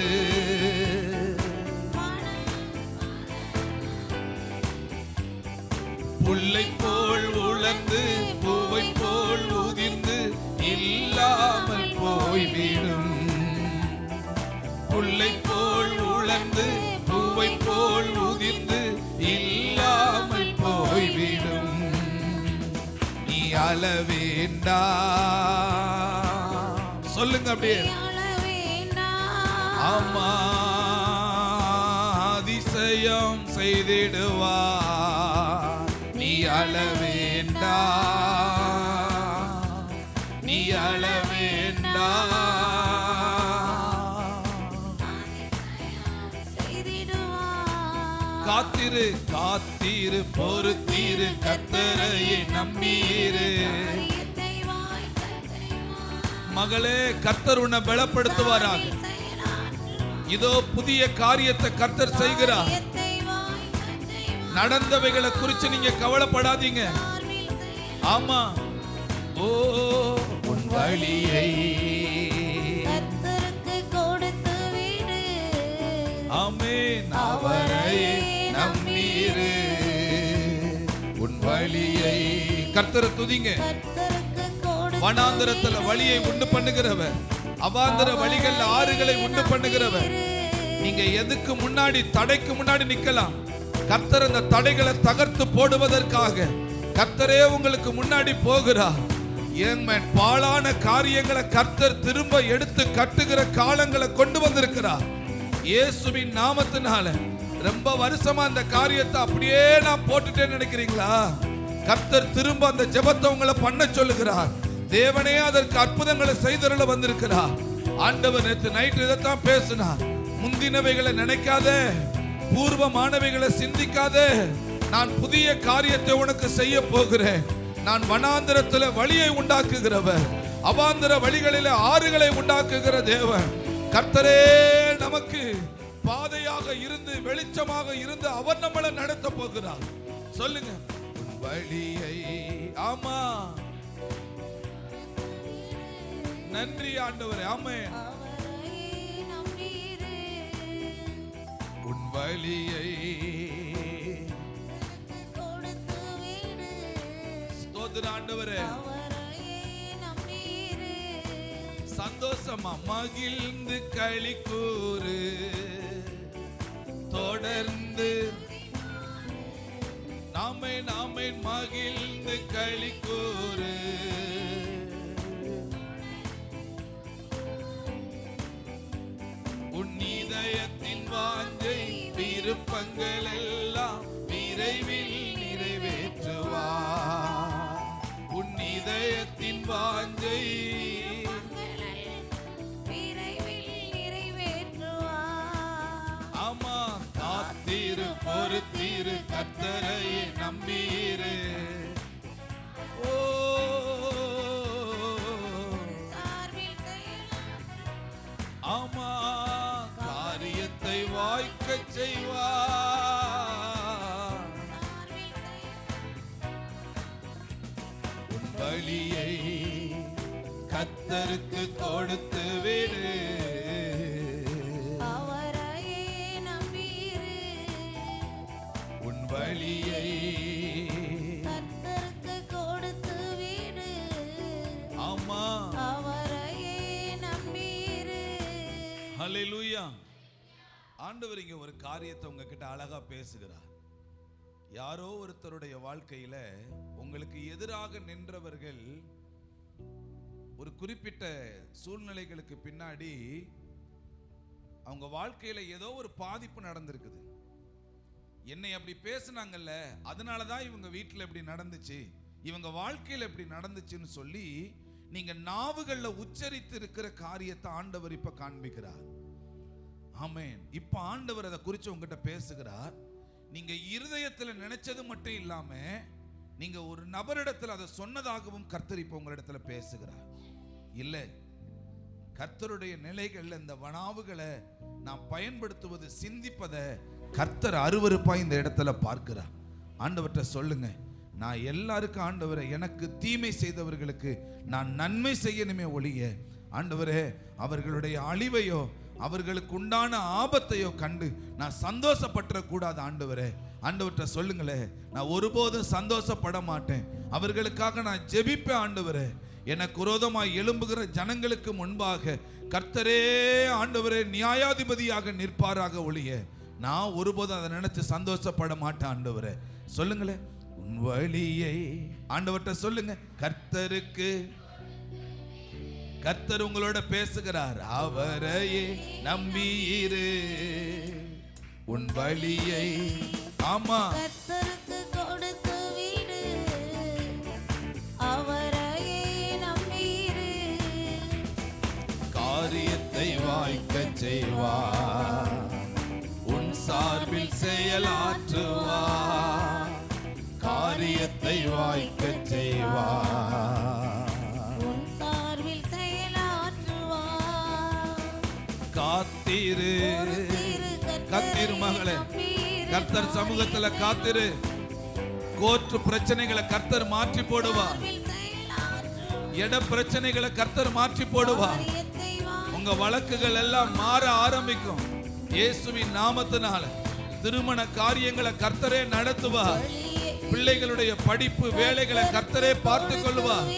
புல்லை போல் உலர்ந்து பூவை போல் உதிர்ந்து இல்லாமல் போய்விடும். புல்லை போல் உலர்ந்து பூவை போல் உதிர்ந்து இல்லாமல் போய்விடும். நீ அழ வேண்டாம். சொல்லுங்க அப்படியே. ஆமா, அதிசயம் செய்திடுவார். நீ அழ வேண்டாம், நீ அழ வேண்டாம். காத்திரு காத்திரு பொறுத்திரு, கர்த்தரையே நம்பீரு. மகளே, கர்த்தர் உன்னை பலப்படுத்துவாராக. இதோ புதிய காரியத்தை கர்த்தர் செய்கிறார். நடந்தவைகளை குறித்து நீங்க கவலைப்படாதீங்க. ஆமா, ஓ உன் வழியை கர்த்தருக்கு கொடுத்து விடு. ஆமென். அவரை நம்பிரு. உன் வழியை கர்த்தரை துதிங்க. வனாந்தரத்துல வழியை உண்டு பண்ணுகிறவர், அவாந்தர வழிகள் ஆறுகளை உண்டு பண்ணுகிறவர். நீங்க எதுக்கு முன்னாடி, தடைக்கு முன்னாடி நிக்கலாம். கர்த்தர் அந்த தடைகளை தகர்த்து போடுவதற்காக கர்த்தரே உங்களுக்கு முன்னாடி போகிறார். பாழான காரியங்களை கர்த்தர் திரும்ப எடுத்து கட்டுகிற காலங்களை கொண்டு வந்திருக்கிறார். இயேசுவின் நாமத்தினால ரொம்ப வருஷமா அந்த காரியத்தை அப்படியே நான் போட்டுட்டேன்னு நினைக்கிறீங்களா? கர்த்தர் திரும்ப அந்த ஜெபத்தை உங்களை பண்ண சொல்லுகிறார். தேவனே அதற்கு அற்புதங்களை செய்தருள வந்திருக்கிறார். ஆண்டவர் நேற்று நைட் இதைத்தான் பேசினார். முந்தினவைகளை நினைக்காதே, பூர்வமானவைகளை சிந்திக்காதே. நான் புதிய காரியத்தை உனக்கு செய்ய போகிறேன். நான் வனாந்தரத்துல வழியை உண்டாக்குகிறவர், அவாந்தர வழிகளிலே ஆறுகளை உண்டாக்குகிற தேவன். கர்த்தரே நமக்கு பாதையாக இருந்து, வெளிச்சமாக இருந்து அவர் நம்மளை நடத்த போகிறார். சொல்லுங்க, வழியை. ஆமா, நன்றி ஆண்டவரே. ஆமென். உன் வழியை ஸ்தோத்திர ஆண்டவரே. சந்தோஷமா மகிழ்ந்து களி கூறு, தொடர்ந்து நாமே நாமே மகிழ்ந்து களி கூறு. உன் இதயத்தின் வாஞ்சை விருப்பங்கள் எல்லாம் விரைவில் நிறைவேற்றுவார். உன் இதயத்தின் வாஞ்சை பொறுத்திரு, கர்த்தரையே நம்பீரு. ஓ ஆமா, காரியத்தை வாய்க்கச் செய்வார். உன் வழியை கர்த்தருக்கு கொடுத்து விடு. வழியை கர்த்தருக்கு கொடுத்து விடு. ஆமா, அவரையே நம்பீரு. ஹல்லேலூயா. ஆண்டவர் இங்க ஒரு காரியத்தை உங்ககிட்ட அழகா பேசுகிறார். யாரோ ஒருத்தருடைய வாழ்க்கையில உங்களுக்கு எதிராக நின்றவர்கள் ஒரு குறிப்பிட்ட சூழ்நிலைகளுக்கு பின்னாடி அவங்க வாழ்க்கையில ஏதோ ஒரு பாதிப்பு நடந்திருக்குது. என்னை அப்படி பேசினாங்கல்ல, அதனாலதான் இவங்க வீட்டில் இப்படி நடந்துச்சு, இவங்க வாழ்க்கையில் இப்படி நடந்துச்சுன்னு சொல்லி நீங்க நாவுகள்ல உச்சரித்து இருக்கிற காரியத்தை ஆண்டவர் இப்ப காண்பிக்கிறார். ஆமென். இப்ப ஆண்டவர் அதை குறித்து உங்ககிட்ட பேசுகிறார். நீங்க இருதயத்துல நினைச்சது மட்டும் இல்லாம நீங்க ஒரு நபரிடத்துல அதை சொன்னதாகவும் கர்த்தர் இப்ப உங்களிடத்துல பேசுகிறார். இல்ல, கர்த்தருடைய நிலைகள்ல இந்த வனாவுகளை நாம் பயன்படுத்துவது, சிந்திப்பதை கர்த்தர் அருவருப்பா இந்த இடத்துல பார்க்கிறார். ஆண்டவர்கிட்ட சொல்லுங்க, நான் எல்லாருக்கும் ஆண்டவரே, எனக்கு தீமை செய்தவர்களுக்கு நான் நன்மை செய்யணுமே ஒழிய ஆண்டவரே அவர்களுடைய அழிவையோ அவர்களுக்கு உண்டான ஆபத்தையோ கண்டு நான் சந்தோஷப்பட்ட கூடாது. ஆண்டவரே, ஆண்டவர்கிட்ட சொல்லுங்களே, நான் ஒருபோதும் சந்தோஷப்பட மாட்டேன். அவர்களுக்காக நான் ஜெபிப்பேன். ஆண்டவரே, எனக்கு விரோதமாய் எழும்புகிற ஜனங்களுக்கு முன்பாக கர்த்தரே ஆண்டவரே நியாயாதிபதியாக நிற்பாராக ஒழிய நான் ஒருபோதும் அதை நினைச்சு சந்தோஷப்பட மாட்டேன். ஆண்டவரே சொல்லுங்களேன், உன் வழியை ஆண்டவர்கிட்ட சொல்லுங்க. கர்த்தர் உங்களோட பேசுகிறார். அவரையே நம்பியிரு, உன் வழியை. ஆமா, கர்த்தருக்கு கொடுத்து விடு. அவரையே நம்பியிரு. காரியத்தை வாய்க்கச் செய்வார், உன் சார்பில் செயலாற்றுவார். காரியத்தை வாய்க்கச் செய்வார், உன் சார்பில் செயலாற்றுவார். காத்திரு, கத்திரு மகளே, கர்த்தர் சமூகத்துல காத்திரு. கோர்ட் பிரச்சனைகளை கர்த்தர் மாற்றி போடுவார். இட பிரச்சனைகளை கர்த்தர் மாற்றி போடுவார். உங்க வழக்குகள் எல்லாம் மாற ஆரம்பிக்கும் இயேசுவின் நாமத்தினால. திருமண காரியங்களை கர்த்தரே நடத்துவார். பிள்ளைகளுடைய படிப்பு வேலைகளை கர்த்தரே பார்த்து கொள்வார்.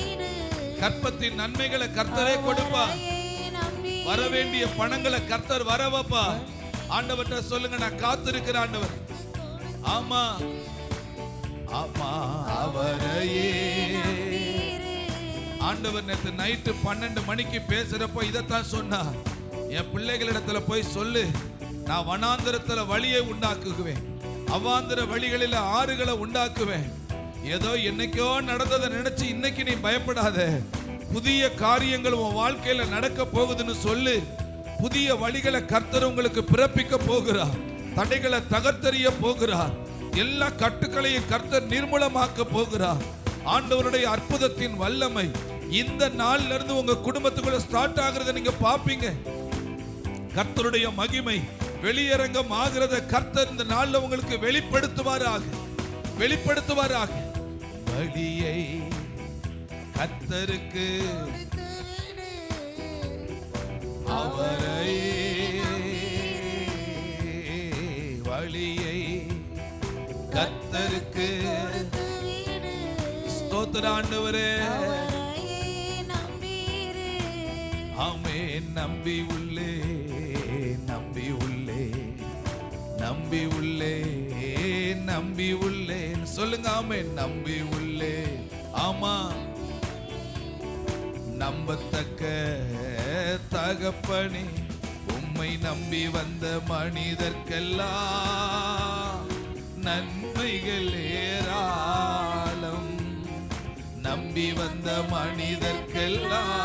கற்பத்தின் நன்மைகளை கர்த்தரே கொடுப்பார். வரவேண்டிய பணங்களை கர்த்தர் வர வைப்பார். ஆண்டவர்கிட்ட சொல்லுங்க, நான் காத்திருக்கிற ஆண்டவர். ஆமா ஆமா அவரையே. ஆண்டவர் நேற்று நைட்டு 12 மணிக்கு பேசுறப்ப இதைத்தான் சொன்னார். என் பிள்ளைகளிடத்துல போய் சொல்லு, நான் வனாந்தரத்துல வழியை உண்டாக்குவேன், அவாந்தர வழிகளில் ஆறுகளை உண்டாக்குவேன். ஏதோ என்னைக்கோ நடந்ததை நினைச்சு இன்னைக்கு நீ பயப்படாத. புதிய காரியங்கள் உன் வாழ்க்கையில நடக்க போகுதுன்னு சொல்லு. புதிய வழிகளை கர்த்தர் உங்களுக்கு பிறப்பிக்க போகிறார். தடைகளை தகர்த்தெறிய போகிறார். எல்லா கட்டுக்களையும் கர்த்தர் நிர்மூலமாக்க போகிறார். ஆண்டவருடைய அற்புதத்தின் வல்லமை இந்த நாள்ல இருந்து உங்க குடும்பத்துக்குள்ள ஸ்டார்ட் ஆகுறத நீங்க பாப்பீங்க. கர்த்தருடைய மகிமை வெளியரங்கம் ஆகிறத கர்த்தர் இந்த நாள்ல உங்களுக்கு வெளிப்படுத்துவாராக. வழியை கர்த்தருக்கு அவரை, வழியை கர்த்தருக்கு. ஸ்தோத்திர ஆண்டவரே. ஆமென். நம்பி உள்ளே சொல்லுங்க. ஆமென். நம்பி உள்ளே. ஆமா, நம்பத்தக்க தகப்பனே, உம்மை நம்பி வந்த மனிதர்க்கெல்லாம் நன்மைகள் ஏராளம். நம்பி வந்த மனிதர்க்கெல்லாம்.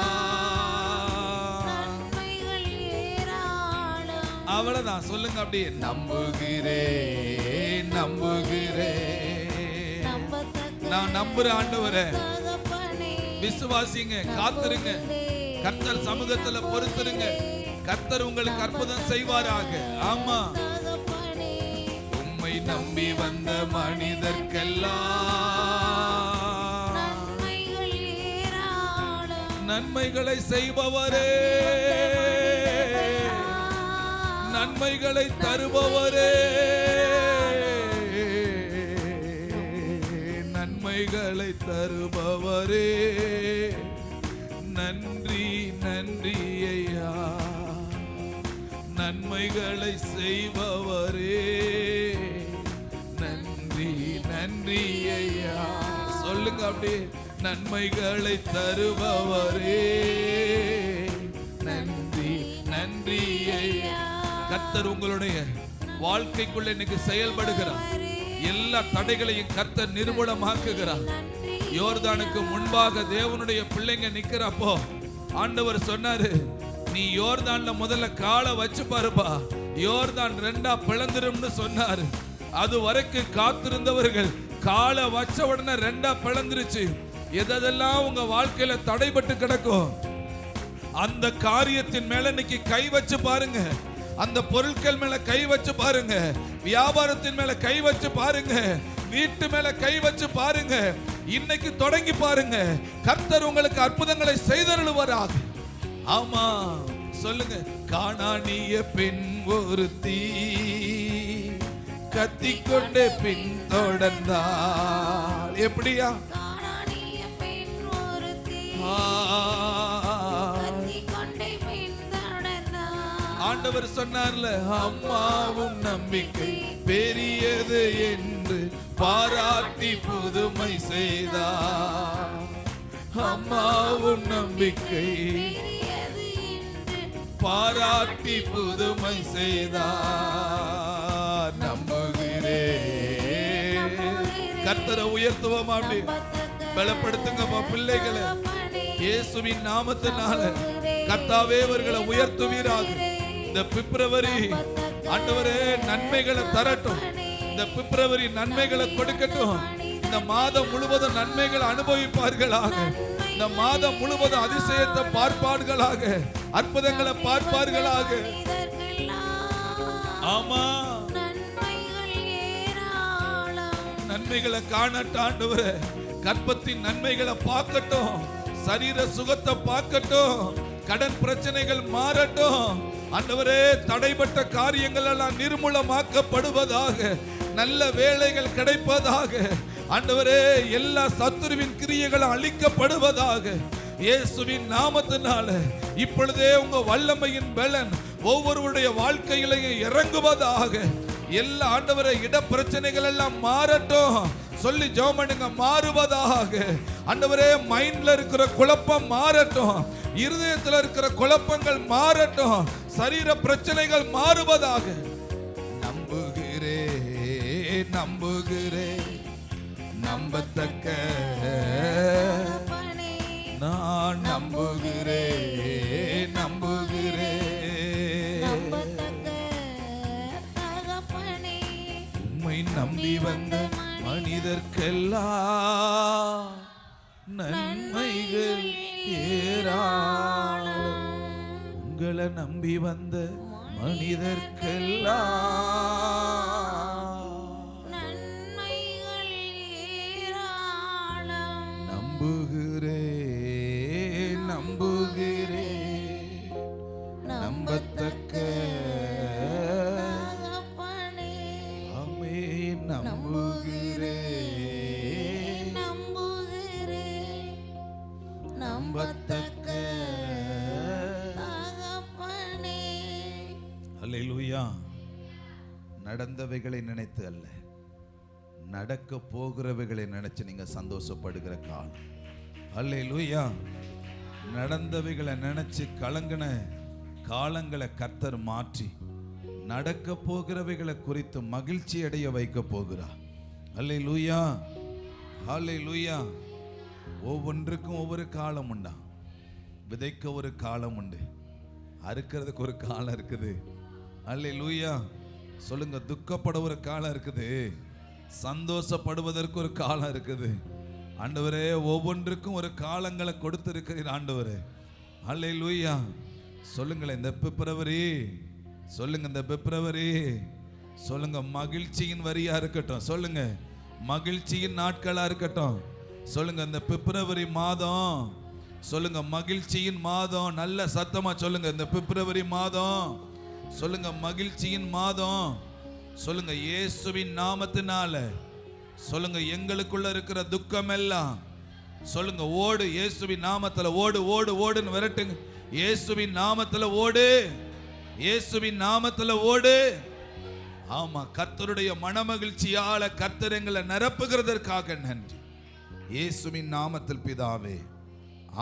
அவ்வளவுதான். சொல்லுங்க அப்படியே. நம்புகிறேன். நான் நம்புறேன் ஆண்டவரே. விசுவாசிங்க, காத்திருங்க, கர்த்தர் சமூகத்துல பொறுத்திருங்க. கர்த்தர் உங்களுக்கு அற்புதம் செய்வாராக. ஆமா, உம்மை நம்பி வந்த மனிதர்க்கெல்லாம் நன்மைகளை செய்பவரே, நன்மைகளை தருபவரே, நன்மைகளை தருபவரே. நன்றி ஐயா. நன்மைகளை செய்பவரே, நன்றி ஐயா. சொல்லுங்க அப்படியே. நன்மைகளை தருபவரே, நன்றி ஐயா. கர்த்தர் உங்களுடைய வாழ்க்கைக்குள்ள இன்னைக்கு செயல்படுகிறார். எல்லா தடைகளையும் கர்த்தர் நிர்மூலமாக்குகிறார். யோர்தானுக்கு முன்பாக தேவனுடைய பிள்ளைங்க நிக்கிறப்போ ஆண்டவர் சொன்னாரு, நீ யோர்தான்ல முதல்ல காலை வச்சு பாருப்பா, யோர்தான் 2ஆ பிளந்துரும்னு சொன்னாரு. அது வரைக்கும் காத்திருந்தவர்கள் காலை வச்ச உடனே 2ஆ பிளந்துருச்சு. எதெல்லாம் உங்க வாழ்க்கையில தடைபட்டு கிடக்கும் அந்த காரியத்தின் மேல இன்னைக்கு கை வச்சு பாருங்க. அந்த பொருட்கள் மேல கை வச்சு பாருங்க. வியாபாரத்தின் மேல கை வச்சு பாருங்க. வீட்டு மேல கை வச்சு பாருங்க. இன்னைக்கு தொடங்கி பாருங்க. கர்த்தர் உங்களுக்கு அற்புதங்களை செய்தருளுவாராக. ஆமா, சொல்லுங்க. கானானிய பெண் ஒருத்தி கத்திக்கொண்டு பின் தொடர்ந்தாள். எப்படியா? ஆண்டவர் சொன்னார்ல, அம்மாவும் நம்பிக்கை பெரியது என்று பாராட்டி புதுமை செய்தார். அம்மாவும் நம்பிக்கை பாராட்டி புதுமை செய்தார். நம்புகிறேன். கர்த்தரை உயர்த்துவோம். அப்படி பலப்படுத்துங்க பிள்ளைகளை இயேசுவின் நாமத்தினால. கர்த்தாவே அவர்களை உயர்த்துவீராக. இந்த பிப்ரவரி ஆண்டவரே நன்மைகளை தரட்டும். இந்த பிப்ரவரி நன்மைகளை கொடுக்கட்டும். இந்த மாதம் முழுவதும் நன்மைகளை அனுபவிப்பார்களாக. இந்த மாதம் முழுவதும் அதிசயத்தை பார்ப்பார்களாக. அற்புதங்களை பார்ப்பார்களாக. ஆமா, நன்மைகள் ஏராளம். நன்மைகளை காணட்டும் ஆண்டவரே. கற்பத்தின் நன்மைகளை பார்க்கட்டும், சரீர சுகத்தை பார்க்கட்டும், கடன் பிரச்சனைகள் மாறட்டும் ஆண்டவரே. தடைப்பட்ட காரியங்கள் எல்லாம் நிர்மூலமாக்கப்படுவதாக, நல்ல வேலைகள் கிடைப்பதாக ஆண்டவரே. எல்லா சத்துருவின் கிரியைகளும் அழிக்கப்படுவதாக இயேசுவின் நாமத்தினால. இப்பொழுதே உங்க வல்லமையின் பலன் ஒவ்வொருவருடைய வாழ்க்கையிலேயே இறங்குவதாக. எல்லா ஆண்டவரே இட பிரச்சனைகள் எல்லாம் மாறட்டும் சொல்லி ஜெபம் பண்ணுங்க. மாறுவதாக ஆண்டவரே. மைண்ட்ல இருக்கிற குழப்பம் மாறட்டும், இருதயத்தில் இருக்கிற குழப்பங்கள் மாறட்டும், சரீர பிரச்சனைகள் மாறுவதாக. நம்புகிறே நம்புகிறே, நம்பத்தக்க நான் நம்புகிறே நம்புகிறே. உம்மை நம்பி வந்த மனிதர்க்கெல்லாம் நன்மைகள் ஏராளம். உங்களை நம்பி வந்த மனிதர்க்கெல்லாம் நன்மைகள் ஏராளம். நம்புகிறே நம்புகிறே, நம்பத்தக்க ஆமே. நம்புகிறே நம்புகிறே, நம்பத்தக்க தகப்பனே. அல்லேலூயா. நடந்தவைகளை நினைத்து அல்ல, நடக்க போகிறவைகளை நினைச்சு நீங்க சந்தோஷப்படுகிற காலம். அல்லேலூயா. நடந்தவைகளை நினைச்சு கலங்கின காலங்களை கர்த்தர் மாற்றி நடக்க போகிறவைகளை குறித்து மகிழ்ச்சி அடைய வைக்க போகிறார். அல்லேலூயா அல்லேலூயா. ஒவ்வொன்றுக்கும் ஒவ்வொரு காலம் உண்டா. விதைக்க ஒரு காலம் உண்டு, அறுக்கிறதுக்கு ஒரு காலம் இருக்குது. அல்லேலூயா சொல்லுங்க. துக்கப்பட ஒரு காலம் இருக்குது, சந்தோஷப்படுவதற்கு ஒரு காலம் இருக்குது. ஆண்டவரே ஒவ்வொன்றுக்கும் ஒரு காலங்களை கொடுத்திருக்கிறீர் ஆண்டவரே. அல்லேலூயா சொல்லுங்களேன். இந்த பிப்ரவரி சொல்லுங்க, இந்த பிப்ரவரி சொல்லுங்க மகிழ்ச்சியின் வரியா இருக்கட்டும். சொல்லுங்க மகிழ்ச்சியின் நாட்களா இருக்கட்டும். சொல்லுங்க இந்த பிப்ரவரி மாதம் சொல்லுங்க மகிழ்ச்சியின் மாதம். நல்ல சத்தமா சொல்லுங்க. இந்த பிப்ரவரி மாதம் சொல்லுங்க மகிழ்ச்சியின் மாதம். சொல்லுங்க இயேசுவின் நாமத்தினால. சொல்லுங்க எங்களுக்குள்ள இருக்கிற துக்கம் எல்லாம் சொல்லுங்க ஓடு. இயேசுவின் நாமத்துல ஓடு ஓடு ஓடுன்னு விரட்டுங்க. இயேசுவின் நாமத்துல ஓடு, இயேசுவின் நாமத்துல ஓடு. ஆமா, கர்த்தருடைய மனமகிழ்ச்சியால கர்த்தர் எங்களை நிரப்புகிறதற்காக நன்றி. இயேசுவின் நாமத்தில் பிதாவே,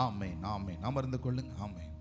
ஆமென் ஆமென். அமர்ந்து கொள்ளுங்க. ஆமென்.